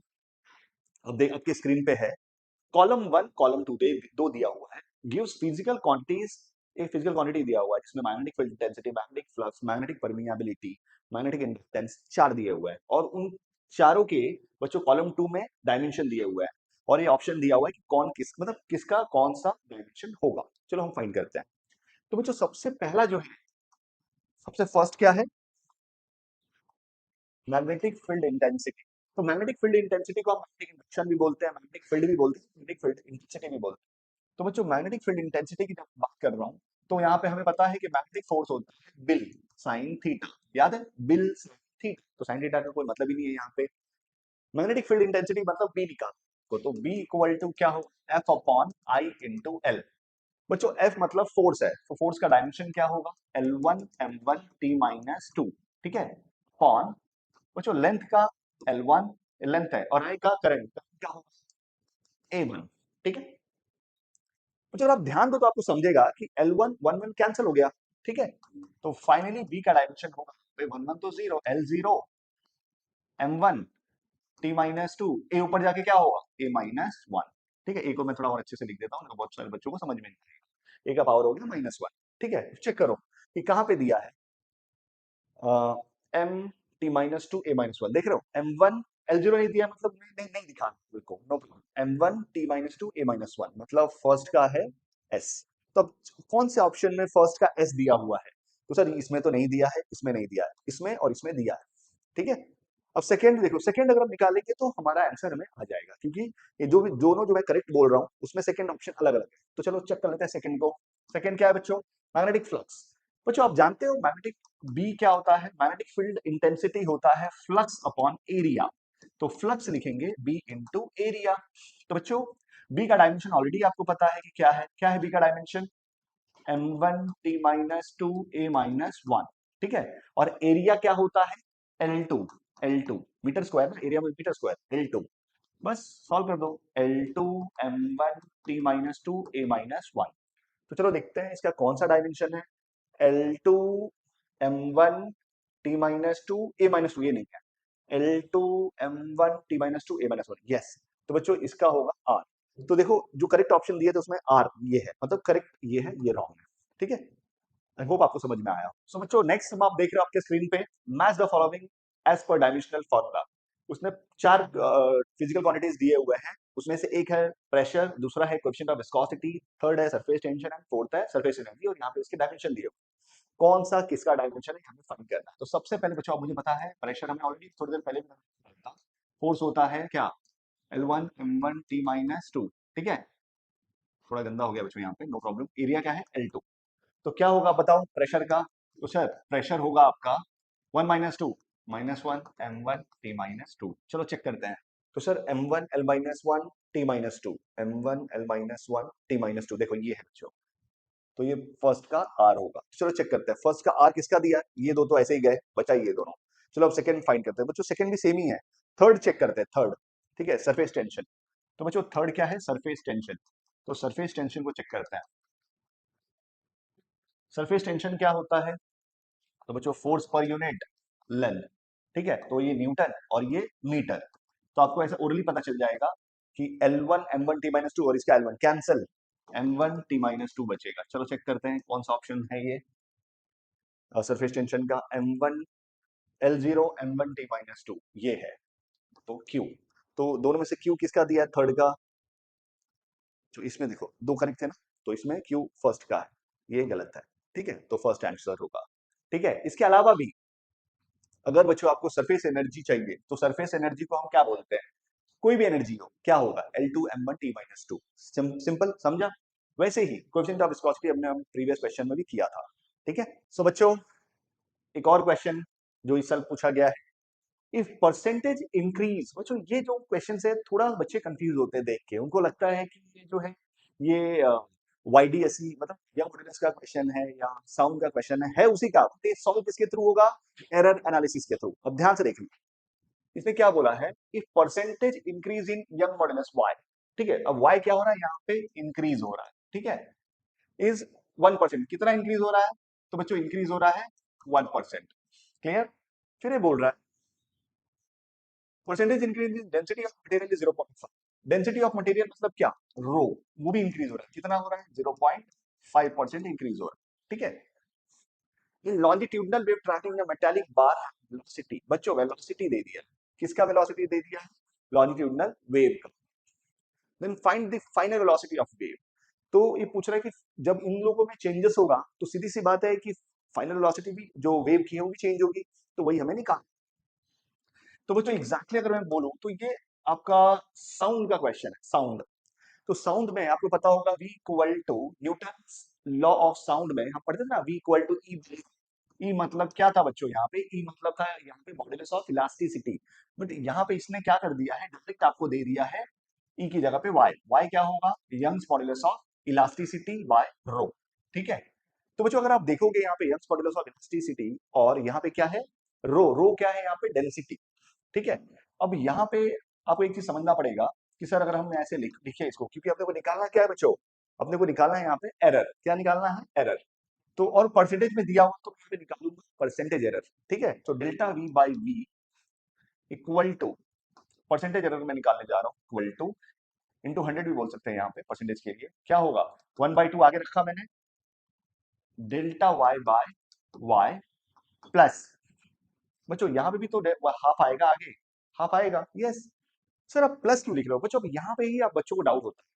अब देख आपके स्क्रीन पे है, कॉलम 1 कॉलम 2 दो दिया हुआ है, गिव्स फिजिकल क्वांटिटीज, एक फिजिकल क्वांटिटी दिया हुआ है जिसमें magnetic field intensity, magnetic flux, magnetic permeability, magnetic inductance 4 दिए हुए हैं, और उन चारों के बच्चों कॉलम 2 में डायमेंशन दिए हुए हैं, और ये ऑप्शन दिया हुआ है कि कौन किस मतलब किसका कौन सा डायमेंशन होगा। चलो हम फाइंड करते हैं। तो बच्चों सबसे पहला जो है, सबसे फर्स्ट क्या है मैग्नेटिक फील्ड इंटेंसिटी। तो मैग्नेटिक फील्ड इंटेंसिटी को हम मैग्नेटिक इंडक्शन भी बोलते हैं, मैग्नेटिक फील्ड भी बोलते हैं, मैग्नेटिक फील्ड इंटेंसिटी भी बोलते हैं। तो बच्चों मैग्नेटिक फील्ड इंटेंसिटी की जब बात कर रहा हूं, तो यहाँ पे हमें पता है कि मैग्नेटिक फोर्स होता है बिल साइन थीटा, याद है बिल साइन थीटा, तो साइन थीटा का कोई मतलब ही नहीं है यहाँ पे। मैग्नेटिक फील्ड इंटेंसिटी मतलब बी निकाल को, तो बी इक्वल टू क्या हो F upon I into L. बच्चों एफ मतलब फोर्स है, तो फोर्स का डायमेंशन क्या होगा L1 M1 T माइनस 2, ठीक है, अपॉन बच्चों लेंथ का L1 लेंथ है, और आई का करंट क्या होगा A1, ठीक है। तो अगर आप ध्यान दो तो आपको समझेगा कि L1 1 1 कैंसिल हो गया, ठीक है। तो फाइनली B का डायमेंशन होगा 1 1 तो 0 L0 M1 T minus 2, A ऊपर जाके क्या होगा A माइनस 1, ठीक है। A को मैं थोड़ा और अच्छे से लिख देता हूँ, बहुत सारे बच्चों को समझ में नहीं आएगा। A का पावर हो गया -1, ठीक है। चेक करो कि कहाँ पे दिया है एम टी -2 A-1, देख रहे हो M1 L0 नहीं दिया, मतलब नहीं दिखा बिल्कुल, no problem. M1 T-2 A-1 मतलब फर्स्ट का है S। तो अब कौन से ऑप्शन में फर्स्ट का S दिया हुआ है, तो सर इसमें तो नहीं दिया है, इसमें नहीं दिया है, इसमें और इसमें दिया है, ठीक है। अब सेकंड देखो, सेकंड अगर हम निकालेंगे तो हमारा आंसर हमें आ जाएगा, क्योंकि ये जो भी दोनों जो मैं करेक्ट बोल रहा हूँ उसमें सेकंड ऑप्शन अलग अलग है। तो चलो चेक कर लेते हैं सेकंड को। सेकंड क्या है बच्चों मैग्नेटिक फ्लक्स। बच्चों आप जानते हो मैग्नेटिक बी क्या होता है, मैग्नेटिक फील्ड इंटेंसिटी होता है फ्लक्स अपॉन एरिया, तो फ्लक्स लिखेंगे बी इंटू एरिया। तो बच्चों बी का डायमेंशन ऑलरेडी आपको पता है कि क्या है बी का डायमेंशन M1 T-2 A-1, ठीक है। और एरिया क्या होता है L2 मीटर स्क्वायर ना, एरिया में मीटर स्क्वायर L2, बस सॉल्व कर दो L2 M1 T-2 A-1। तो चलो देखते हैं इसका कौन सा डायमेंशन है L2 M1 T-2 A-2, ये नहीं है L2 M1 T-2 A-1, yes. तो बच्चों इसका होगा R। तो देखो जो करेक्ट ऑप्शन दिए थे उसमें R ये है, मतलब करेक्ट ये है, ये रॉन्ग है, ठीक है। आई होप आपको समझ में आया। सो बच्चों नेक्स्ट हम आप देख रहे हो आपके स्क्रीन पे, match the following as per dimensional formula. उसमें 4 फिजिकल क्वांटिटीज दिए हुए हैं, उसमें से एक है प्रेशर, दूसरा है कोएफिशिएंट ऑफ विस्कोसिटी, थर्ड है सरफेस टेंशन एंड फोर्थ है सरफेस एनर्जी, और यहाँ पे इसके डायमेंशन दिए हुए। कौन सा किसका डायमेंशन है हमें फाइंड करना है। तो सबसे पहले बच्चों आप मुझे पता है प्रेशर हमने ऑलरेडी थोड़ी देर पहले बताया था, फोर्स होता है क्या L1 M1 T minus to, ठीक है, थोड़ा गंदा हो गया बच्चों यहाँ पे, नो प्रॉब्लम। एरिया क्या है L2। तो क्या होगा बताओ प्रेशर का, तो सर प्रेशर होगा आपका 1 minus two minus one M1 T minus to. चलो चेक करते हैं। तो sir M1 L minus one T minus to, M1 L minus one T minus to, देखो ये है बच्चों। तो ये फर्स्ट का आर होगा। चलो चेक करते हैं फर्स्ट का आर किसका दिया, ये दो तो ऐसे ही गए, बचा ये दोनों। चलो अब सेकंड फाइंड करते हैं बच्चों, सेकंड भी सेम ही है। थर्ड चेक करते हैं, थर्ड, ठीक है, सरफेस टेंशन। तो बच्चों थर्ड क्या है, सरफेस टेंशन। तो सरफेस टेंशन को चेक करते हैं। सरफेस टेंशन क्या होता है, तो बच्चों फोर्स पर यूनिट लेंथ, ठीक है, तो ये न्यूटन और ये मीटर। तो आपको ऐसा ओरली पता चल जाएगा कि L1 M1 T minus to और इसका L1 cancel, M1 T minus to बचेगा। चलो चेक करते हैं कौन सा ऑप्शन है ये सरफेस टेंशन का, M1 L0 M1 T minus to, ये है। तो Q, तो दोनों में से Q किसका दिया है, थर्ड का। जो इसमें देखो दो करेक्ट है ना, तो इसमें Q फर्स्ट का है, ये गलत है, ठीक है, तो फर्स्ट आंसर होगा। ठीक है, इसके अलावा भी अगर बच्चों आपको सरफेस एनर्जी चाहिए, तो सरफेस एनर्जी को हम क्या बोलते हैं, कोई भी एनर्जी हो क्या होगा, L2 M1 T minus to. Simple समझा। वैसे ही कोएफिशिएंट ऑफ विस्कोसिटी हमने हम प्रीवियस क्वेश्चन में भी किया था। ठीक है, सो बच्चों एक और क्वेश्चन जो इस साल पूछा गया है, इफ परसेंटेज इंक्रीज। बच्चों ये जो क्वेश्चन है थोड़ा बच्चे कंफ्यूज होते हैं देख के, उनको लगता है कि ये जो है ये YDSE मतलब या मॉड्यूलस का क्वेश्चन है या साउंड का क्वेश्चन है उसी का, सॉल्व किसके थ्रू होगा, एरर एनालिसिस के थ्रू। अब ध्यान से देखिए इसने क्या बोला है, if percentage increase in young modulus y, ठीक है, अब y क्या हो रहा है यहाँ पे, इंक्रीज हो रहा है, ठीक है, इज 1%, कितना इंक्रीज हो रहा है, तो बच्चों इंक्रीज हो रहा है 1%। क्लियर, फिर ये बोल रहा है percentage increase in density of material is 0.5। Density of material मतलब क्या, रो, वो भी इंक्रीज हो रहा है, कितना हो रहा है 0.5% इंक्रीज हो रहा है, ठीक है। In longitudinal wave tracking metallic bar velocity, बच्चों वेलोसिटी दे दिया, किसका वेलोसिटी दे दिया है, लॉन्जिट्यूडनल वेव का। Then find the final velocity of wave. तो ये पूछ रहा है कि जब इन लोगों में चेंजेस होगा तो सीधी सी बात है कि फाइनल वेलोसिटी भी जो वेव की है वो भी चेंज होगी, तो वही हमें निकाल। तो बच्चों एग्जैक्टली अगर मैं बोलूं तो ये आपका साउंड का क्वेश्चन है, साउंड। तो साउंड में आपको पता होगा V equal to Newton law of sound में हम पढ़ते थे ना, V equal to E. E मतलब क्या था बच्चों, यहाँ पे ई मतलब था यहाँ पे मॉड्यूलस ऑफ इलास्टिसिटी, बट यहाँ पे इसने क्या कर दिया है, डायरेक्ट आपको दे दिया है ई की जगह पे वाई। वाई क्या होगा, Young's modulus of elasticity by rho, ठीक है। तो बच्चों अगर आप देखोगे यहाँ पे यंग्स मॉड्यूलस ऑफ इलास्टिसिटी और यहाँ पे क्या है, रो, रो क्या है यहाँ पे, डेंसिटी, ठीक है। अब यहाँ पे आपको एक चीज समझना पड़ेगा कि सर अगर हम ऐसे लिखे इसको, क्योंकि अपने को निकालना क्या है बच्चों, अपने को निकालना है यहाँ पे एरर, क्या निकालना है, एरर। तो और परसेंटेज में दिया हुआ तो मैं निकालूंगा परसेंटेज एरर, ठीक है। तो delta V by V equal to, percentage error में निकालने जा रहा हूँ, इक्वल टू इंटू 100 भी बोल सकते हैं यहाँ पे परसेंटेज के लिए, क्या होगा 1/2 आगे रखा मैंने, delta Y by Y plus, बच्चों यहाँ पे भी तो हाफ आएगा आगे, हाफ आएगा, यस। सर आप प्लस क्यों लिख रहे हो बच्चों, यहाँ पे ही आप बच्चों को डाउट होता है,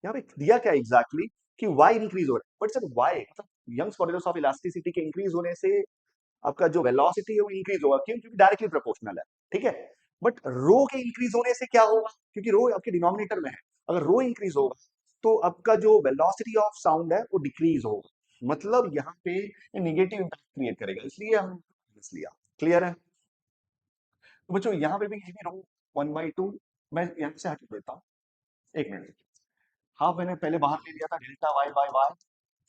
यहाँ पे दिया क्या एग्जैक्टली कि y इंक्रीज हो रहा है, बट सर y मतलब यंग्स मॉड्यूलस ऑफ इलास्टिसिटी के इंक्रीज होने से आपका जो वेलोसिटी है वो इंक्रीज होगा, क्यों, क्योंकि डायरेक्टली प्रोपोर्शनल है, ठीक है। बट रो के इंक्रीज होने से क्या होगा, क्योंकि रो आपके डिनोमिनेटर में है, अगर रो इंक्रीज होगा तो आपका जो वेलोसिटी ऑफ साउंड है वो डिक्रीज होगा, मतलब यहाँ पे नेगेटिव इंपैक्ट क्रिएट करेगा, इसलिए हम लिया। क्लियर है, तो बच्चों यहाँ पे भी ये भी रो 1/2, मैं यहाँ से हटा देता हूँ, एक मिनट। हाफ मैंने पहले बाहर ले लिया था, डेल्टा वाई बाय वाई,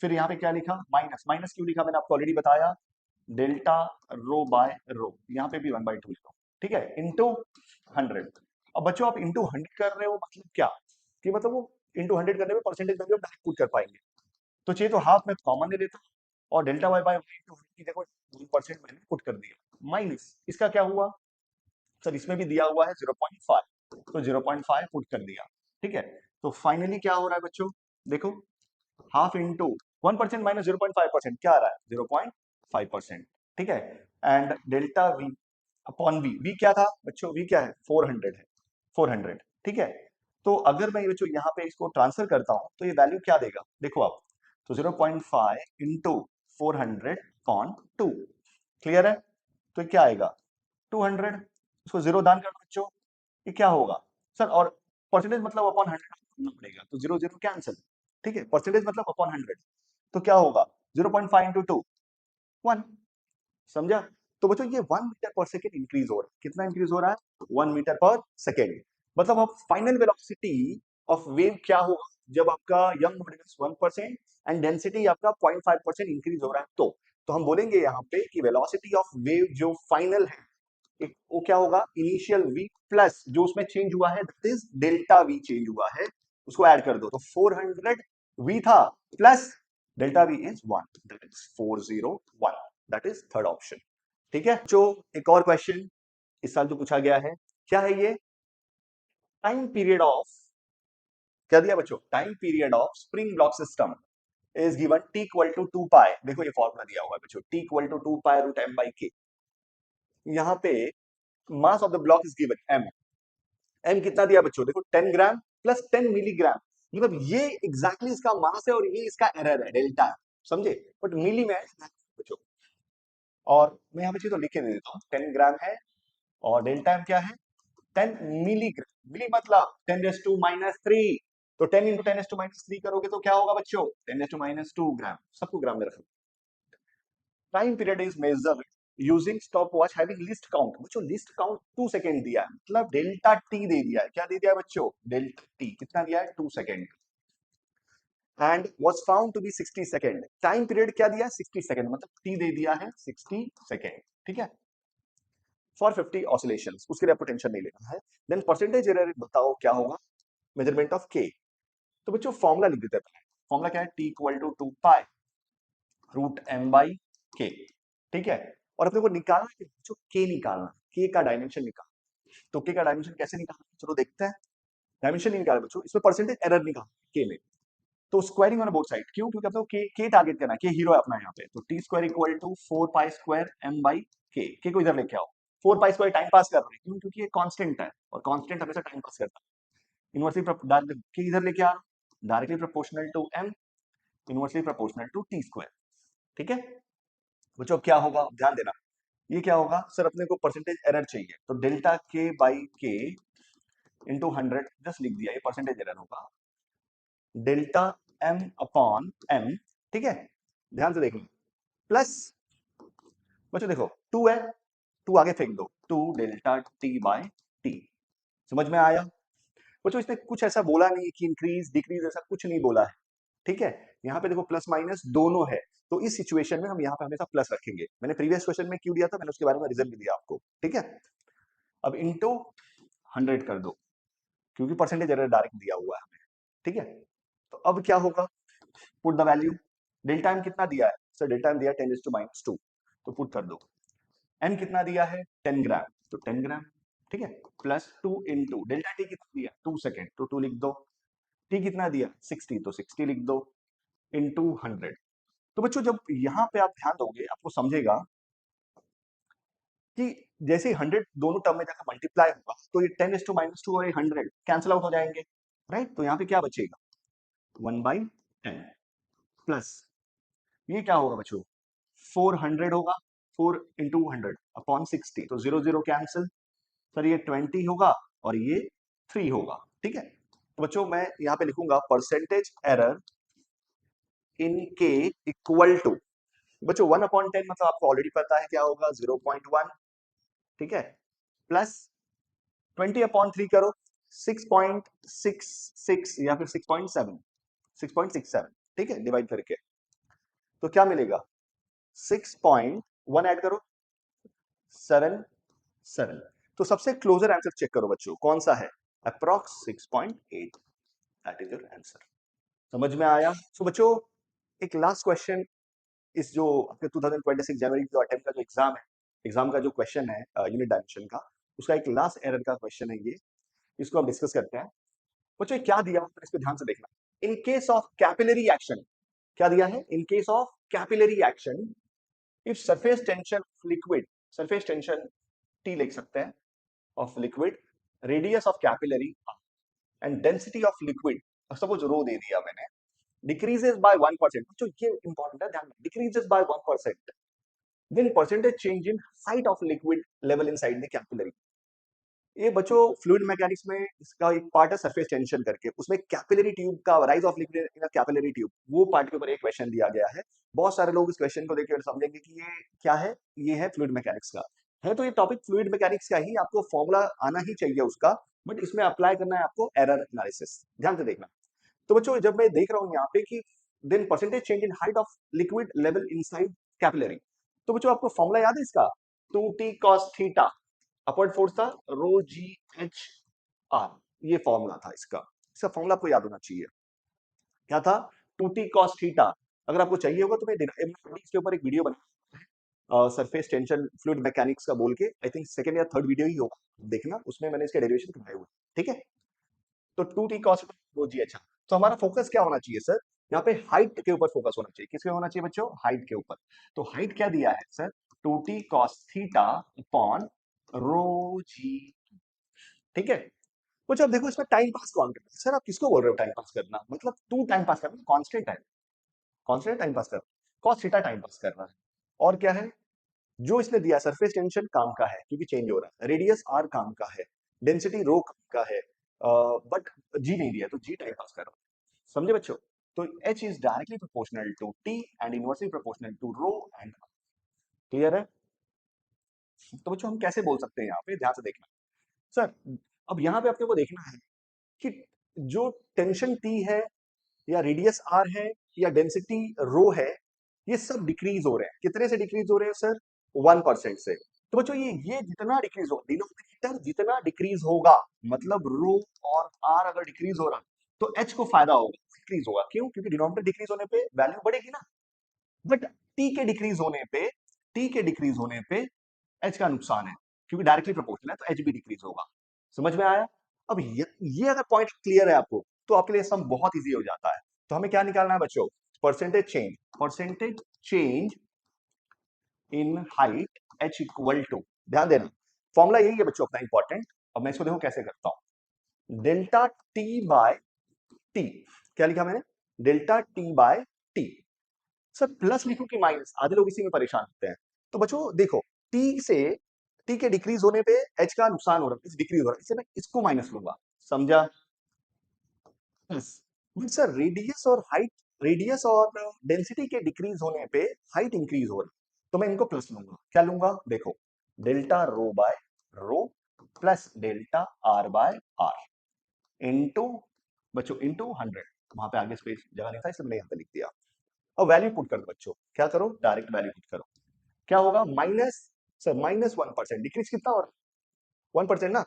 फिर यहाँ पे क्या लिखा, माइनस, माइनस क्यों लिखा मैंने आपको ऑलरेडी बताया, डेल्टा रो बाय रो, यहाँ पे भी 1/2 लिखा, ठीक है, इंटू 100। अब बच्चों आप इंटू 100 कर रहे हो मतलब क्या, कि मतलब वो इंटू 100 करने में परसेंटेज वैल्यू डायरेक्ट पुट कर पाएंगे, तो चाहिए तो हाफ में कॉमन ले लेता और डेल्टा वाई बाय इंटू 100 की जगह 1% मैंने पुट कर दिया, माइनस इसका क्या हुआ, सर इसमें भी दिया हुआ है 0.5, तो 0.5 पुट कर दिया, ठीक है। तो फाइनली क्या हो रहा है बच्चों, देखो हाफ इंटू 1% माइनस 0.5% क्या आ रहा है, 0.5%, ठीक है। And delta V upon V, V क्या था बच्चों, वी क्या है 400 है, 400, ठीक है। तो अगर मैं बच्चों यहाँ पे इसको ट्रांसफर करता हूँ तो ये वैल्यू क्या देगा, देखो आप, तो 0.5 इंटू 400 अपॉन 2। क्लियर है? तो क्या आएगा 200, इसको जीरो दान कर दो बच्चों, ये क्या होगा सर? और परसेंटेज मतलब अपॉन 100 करना पड़ेगा, तो जीरो जीरो कैंसिल। ठीक है, परसेंटेज मतलब अपॉन 100, तो क्या होगा 0.5 इंटू 2 1। समझा? तो बच्चों ये 1 मीटर पर सेकेंड इंक्रीज हो रहा है। कितना इंक्रीज हो रहा है? 1 मीटर पर सेकेंड। मतलब अब फाइनल वेलोसिटी ऑफ वेव क्या होगा जब आपका यंग मॉड्यूलस 1% एंड डेंसिटी आपका 0.5% इंक्रीज हो रहा है? तो हम बोलेंगे यहाँ पे कि वेलोसिटी ऑफ वेव जो फाइनल है वो क्या होगा? इनिशियल वी प्लस जो उसमें चेंज हुआ है that is delta we change हुआ है, उसको ऐड कर दो, तो 400 वी था plus delta we is 1, that is 401, that is third option. ठीक है, जो एक और क्वेश्चन इस साल जो पूछा गया है, क्या है ये? टाइम पीरियड ऑफ, क्या दिया बच्चों? Time period of spring block system is given t equal to 2 pi. देखो ये फॉर्मूला दिया हुआ है बच्चों, t equal to 2 pi root m by k। यहाँ पे mass of the block is given m। m कितना दिया बच्चों? देखो 10 ग्राम प्लस 10 मिलीग्राम, मतलब ये एग्जैक्टली इसका मास है और ये इसका एरर है डेल्टा, समझे? बट मिली में बच्चों, और मैं यहाँ पे चीज तो लिख के दे देता हूँ, 10 ग्राम है और डेल्टा m क्या है? 10 मिलीग्राम। मिली मतलब 10 रेस टू माइनस 3, तो 10 इंटू 10 रेस टू माइनस 3 करोगे तो क्या होगा बच्चों? 10 रेस टू माइनस 2 ग्राम। सबको ग्राम में रखना। Time period is measured using stop watch having list count. बच्चों लिस्ट काउंट 2 सेकंड दिया है, मतलब डेल्टा टी दे दिया है। क्या दे दिया है बच्चों? डेल्टा टी कितना दिया है? 2 second. And was found to be 60 second. Time period क्या दिया है? 60 सेकंड, मतलब टी दे दिया है 60 सेकंड। ठीक है, फॉर 50 ऑसिलेशंस, उसके लिए आपको टेंशन नहीं लेना है। देन परसेंटेज एरर बताओ क्या होगा? मेजरमेंट ऑफ के। तो बच्चों फॉर्मूला लिख देते हैं। फॉर्मूला क्या है? T equal to 2 pi root M by K. ठीक है, और अपने को निकालना है बच्चों के, निकालना के का डायमेंशन निकालना। तो के का डायमेंशन कैसे निकालना? चलो देखते हैं। डायमेंशन नहीं निकाला बच्चों, इसमें परसेंटेज एरर निकालना के में। तो स्क्वायरिंग ऑन बोथ साइड, क्यों? क्योंकि आपको के टारगेट करना है, के हीरो है अपना यहाँ पे। तो T square equal to 4 pi square M by K को इधर लेके आओ। 4 पाई स्क्वायर टाइम पास कर रहे हैं, क्यों? क्योंकि ये कांस्टेंट है और कांस्टेंट हमेशा टाइम पास करता है। इनवर्सली के इधर लेके आ रहा हूं, directly proportional to M, inversely proportional to T square. ठीक है बच्चों, क्या होगा ध्यान देना। ये क्या होगा सर? अपने को परसेंटेज एरर चाहिए, तो डेल्टा के बाई के इंटू 100 जस्ट लिख दिया, ये परसेंटेज एरर होगा डेल्टा एम अपॉन एम। ठीक है, ध्यान से देखो, प्लस बच्चों देखो 2 है, 2 आगे फेंक दो, 2 डेल्टा टी बाय टी। समझ में आया बच्चों? इसने कुछ ऐसा बोला नहीं कि इंक्रीज डिक्रीज, ऐसा कुछ नहीं बोला है। ठीक है, यहाँ पे देखो प्लस माइनस दोनों है, तो इस सिचुएशन में हम यहाँ पे हमेशा प्लस रखेंगे। मैंने प्रीवियस क्वेश्चन में क्यों दिया था, मैंने उसके बारे में रीजन भी दिया आपको। ठीक है, अब इंटू 100 कर दो, क्योंकि परसेंटेज एरर डायरेक्ट दिया हुआ है हमें। ठीक है, तो अब क्या होगा? Put the value. Delta M कितना दिया है सर? डेल्टा एम दिया 10⁻², तो पुट कर दो। एम कितना दिया है? 10 ग्राम, तो 10 ग्राम। ठीक है, प्लस 2 इंटू डेल्टा टी कितना दिया? 2 सेकेंड, तो 2 लिख दो। टी कितना दिया? 60, तो 60 लिख दो इंटू 100। तो बच्चों जब यहाँ पे आप ध्यान दोगे आपको समझेगा कि जैसे 100 दोनों टर्म में जाकर मल्टीप्लाई होगा, तो ये 10⁻² और ये 100 कैंसिल आउट हो जाएंगे, राइट? तो यहाँ पे क्या बचेगा? 1/10 प्लस ये क्या होगा बच्चों? 400 होगा, 4 इंटू 100 अपॉन 60, तो 0 0 कैंसिल। सर ये 20 होगा और ये 3 होगा। ठीक है, तो बच्चों मैं यहाँ पे लिखूंगा परसेंटेज एरर इन के इक्वल टू, बच्चों 1/10 मतलब आपको ऑलरेडी पता है क्या होगा? 0.1। ठीक है, प्लस 20/3 करो, 6.66 या फिर 6.7, 6.67। ठीक है, डिवाइड करके तो क्या मिलेगा? 6.1 ऐड करो, 7 तो सबसे क्लोजर आंसर चेक करो बच्चों, कौन सा है? Approx 6.8, that is your answer. समझ में आया? सो बच्चों एक लास्ट क्वेश्चन, इस जो आपके 2026 जनवरी जो अटेम्प्ट का जो एग्जाम है, एग्जाम का जो क्वेश्चन है यूनिट डायमेंशन का, उसका एक लास्ट एरर का क्वेश्चन है ये, इसको हम डिस्कस करते हैं। बच्चों क्या दिया है इस पे ध्यान से देखना। In case of capillary action, क्या दिया है? In case of capillary action if surface tension of liquid, surface tension T लिख सकते हैं, of liquid, radius of capillary and density of liquid, suppose rho दे दिया मैंने, डिक्रीजेस बाय 1%। बच्चों ये इंपॉर्टेंट है, ध्यान में, decreases by 1%। Then percentage change in height of liquid level inside the capillary. ये बच्चों फ्लूइड मैकेनिक्स में इसका एक पार्ट है सरफेस टेंशन करके, उसमें कैपिलरी ट्यूब का rise of liquid in capillary tube, वो पार्ट के ऊपर एक क्वेश्चन दिया गया है। बहुत सारे लोग इस क्वेश्चन को देखकर समझेंगे कि ये क्या है, ये है फ्लूइड मैकेनिक्स का है। तो ये टॉपिक फ्लूइड मैकेनिक्स का ही, आपको फॉर्मूला आना ही चाहिए उसका, बट इसमें अप्लाई करना है आपको एरर एनालिसिस, ध्यान से देखना। तो बच्चों जब मैं देख रहा हूँ यहाँ पे कि then percentage change in height of liquid level inside capillary, तो बच्चों आपको फॉर्मूला याद है इसका, 2t cos theta, upward force था रो जी एच आर, ये फॉर्मूला था इसका फॉर्मूला आपको याद होना चाहिए। क्या था? 2t cos theta. अगर आपको चाहिए होगा तो मैं इसके ऊपर एक वीडियो बना सरफेस टेंशन फ्लूइड मैकेनिक्स का बोल के, आई थिंक सेकंड या थर्ड वीडियो ही होगा, देखना उसमें मैंने इसके डेरिवेशन करवाए हुए, ठीक है। तो 2t cos रो जी एच आर। तो हमारा फोकस क्या होना चाहिए सर, यहाँ पे हाइट के ऊपर फोकस होना चाहिए। किसके होना चाहिए बच्चों? हाइट के ऊपर। तो हाइट क्या दिया है sir? 2t cos theta upon rho G, ठीक है। कुछ अब देखो इसमें टाइम पास कौन करता है सर, आप किसको बोल रहे हो टाइम पास करना, मतलब तू टाइम पास करना, कांस्टेंट है, कांस्टेंट टाइम पास कर, cos थीटा टाइम पास कर रहा है। और क्या है जो इसने दिया, सरफेस टेंशन काम का है क्योंकि चेंज हो रहा है, रेडियस आर काम का है, डेंसिटी रो काम का है, बट जी नहीं दिया तो जी टाइम पास कर रहा है, समझे बच्चों। तो H is directly proportional to T and inversely proportional to rho and, clear है। तो बच्चों हम कैसे बोल सकते हैं यहाँ पे, ध्यान से देखना सर। अब यहाँ पे अपने को देखना है कि जो टेंशन टी है या रेडियस आर है या डेंसिटी रो है, ये सब डिक्रीज हो रहे हैं। कितने से डिक्रीज हो रहे हैं सर? 1% से। तो बच्चों ये जितना डिक्रीज हो, डिनोमिनेटर जितना डिक्रीज होगा, मतलब रो और आर अगर डिक्रीज हो रहा तो एच को फायदा होगा, डिक्रीज होगा। क्यों? क्योंकि डिनोमिनेटर डिक्रीज होने पे वैल्यू बढ़ेगी ना। बट टी के डिक्रीज होने पे, टी के डिक्रीज होने पे एच का नुकसान है, क्योंकि डायरेक्टली प्रोपोर्शनल है तो एच भी डिक्रीज होगा। समझ में आया? अब ये अगर पॉइंट क्लियर है आपको तो आपके लिए सम बहुत इजी हो जाता है। तो हमें क्या निकालना है बच्चों? Percentage change in height H equal to, ध्यान देना फॉर्मूला यही है बच्चों अपना इंपॉर्टेंट। अब मैं इसको देखो कैसे करता हूं, डेल्टा टी बाय टी। क्या लिखा मैंने? Delta T by T. Sir plus लिखूं कि माइनस? आधे लोग इसी में परेशान होते हैं। तो बच्चों देखो, टी से, टी के डिक्रीज होने पे एच का नुकसान हो रहा है, डिक्रीज हो रहा है, इससे मैं इसको माइनस लूंगा, समझा? बट सर रेडियस और हाइट, रेडियस और डेंसिटी के डिक्रीज होने पे हाइट इंक्रीज हो रही है, तो मैं इनको प्लस लूंगा। क्या लूंगा? देखो, delta rho by rho plus delta R by R into, बच्चों इंटू 100, वहां पे आगे स्पेस जगह नहीं था इसलिए मैंने यहाँ पे लिख दिया। और वैल्यू पुट करो बच्चों, क्या करो? डायरेक्ट वैल्यू पुट करो। क्या होगा? माइनस, सर माइनस 1%, डिक्रीज कितना हो रहा है? 1% ना,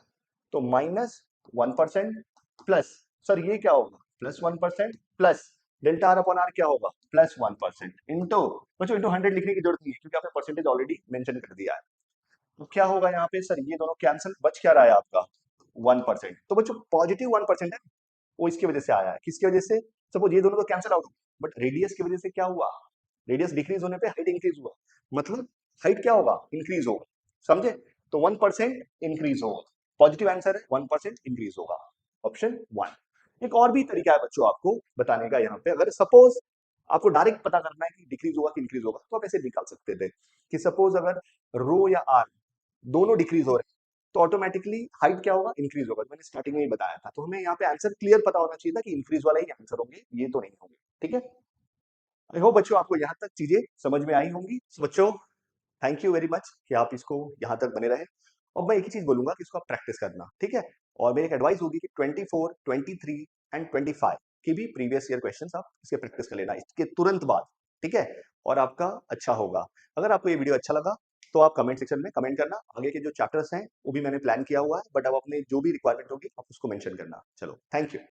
तो माइनस 1% प्लस, सर ये क्या होगा? Plus 1% plus delta R upon R क्या होगा? प्लस 1% इंटू, बच्चों इंटू 100 लिखने की जरूरत नहीं है क्योंकि आपने परसेंटेज ऑलरेडी मेंशन कर दिया है। तो क्या होगा यहाँ पे सर? ये दोनों कैंसिल, बच क्या रहा है आपका? 1%। तो बच्चों पॉजिटिव 1% है, वो इसकी वजह से आया है। किसकी वजह से? सपोज ये दोनों तो कैंसिल आउट, बट रेडियस की वजह से क्या हुआ? रेडियस डिक्रीज होने पे हाइट इंक्रीज हुआ, मतलब हाइट क्या होगा? इंक्रीज होगा, समझे? तो 1% इंक्रीज होगा, पॉजिटिव आंसर है, 1% इंक्रीज होगा, ऑप्शन 1। एक और भी तरीका है बच्चों आपको बताने का यहाँ पे, अगर सपोज आपको डायरेक्ट पता करना है कि डिक्रीज होगा कि इंक्रीज होगा, तो आप ऐसे निकाल सकते थे कि सपोज अगर रो या आर दोनों डिक्रीज हो रहे हैं तो ऑटोमेटिकली हाइट क्या होगा? इंक्रीज होगा। मैंने स्टार्टिंग में ही बताया था। तो हमें यहाँ पे आंसर क्लियर पता होना चाहिए था कि इंक्रीज वाला ही आंसर होंगे, ये तो नहीं होंगे, ठीक है। आई होप बच्चों आपको यहाँ तक चीजें समझ में आई होंगी। So, बच्चों थैंक यू वेरी मच कि आप इसको यहाँ तक बने रहे। और मैं एक ही चीज बोलूंगा कि इसको आप प्रैक्टिस करना, ठीक है। और मेरी एक एडवाइस होगी कि 24, 23 एंड 25 की भी प्रीवियस ईयर क्वेश्चंस आप इसके प्रैक्टिस कर लेना इसके तुरंत बाद, ठीक है। और आपका अच्छा होगा। अगर आपको ये वीडियो अच्छा लगा तो आप कमेंट सेक्शन में कमेंट करना। आगे के जो चैप्टर्स हैं वो भी मैंने प्लान किया हुआ है, बट अब अपने जो भी रिक्वायरमेंट होगी आप उसको मेंशन करना। चलो, थैंक यू।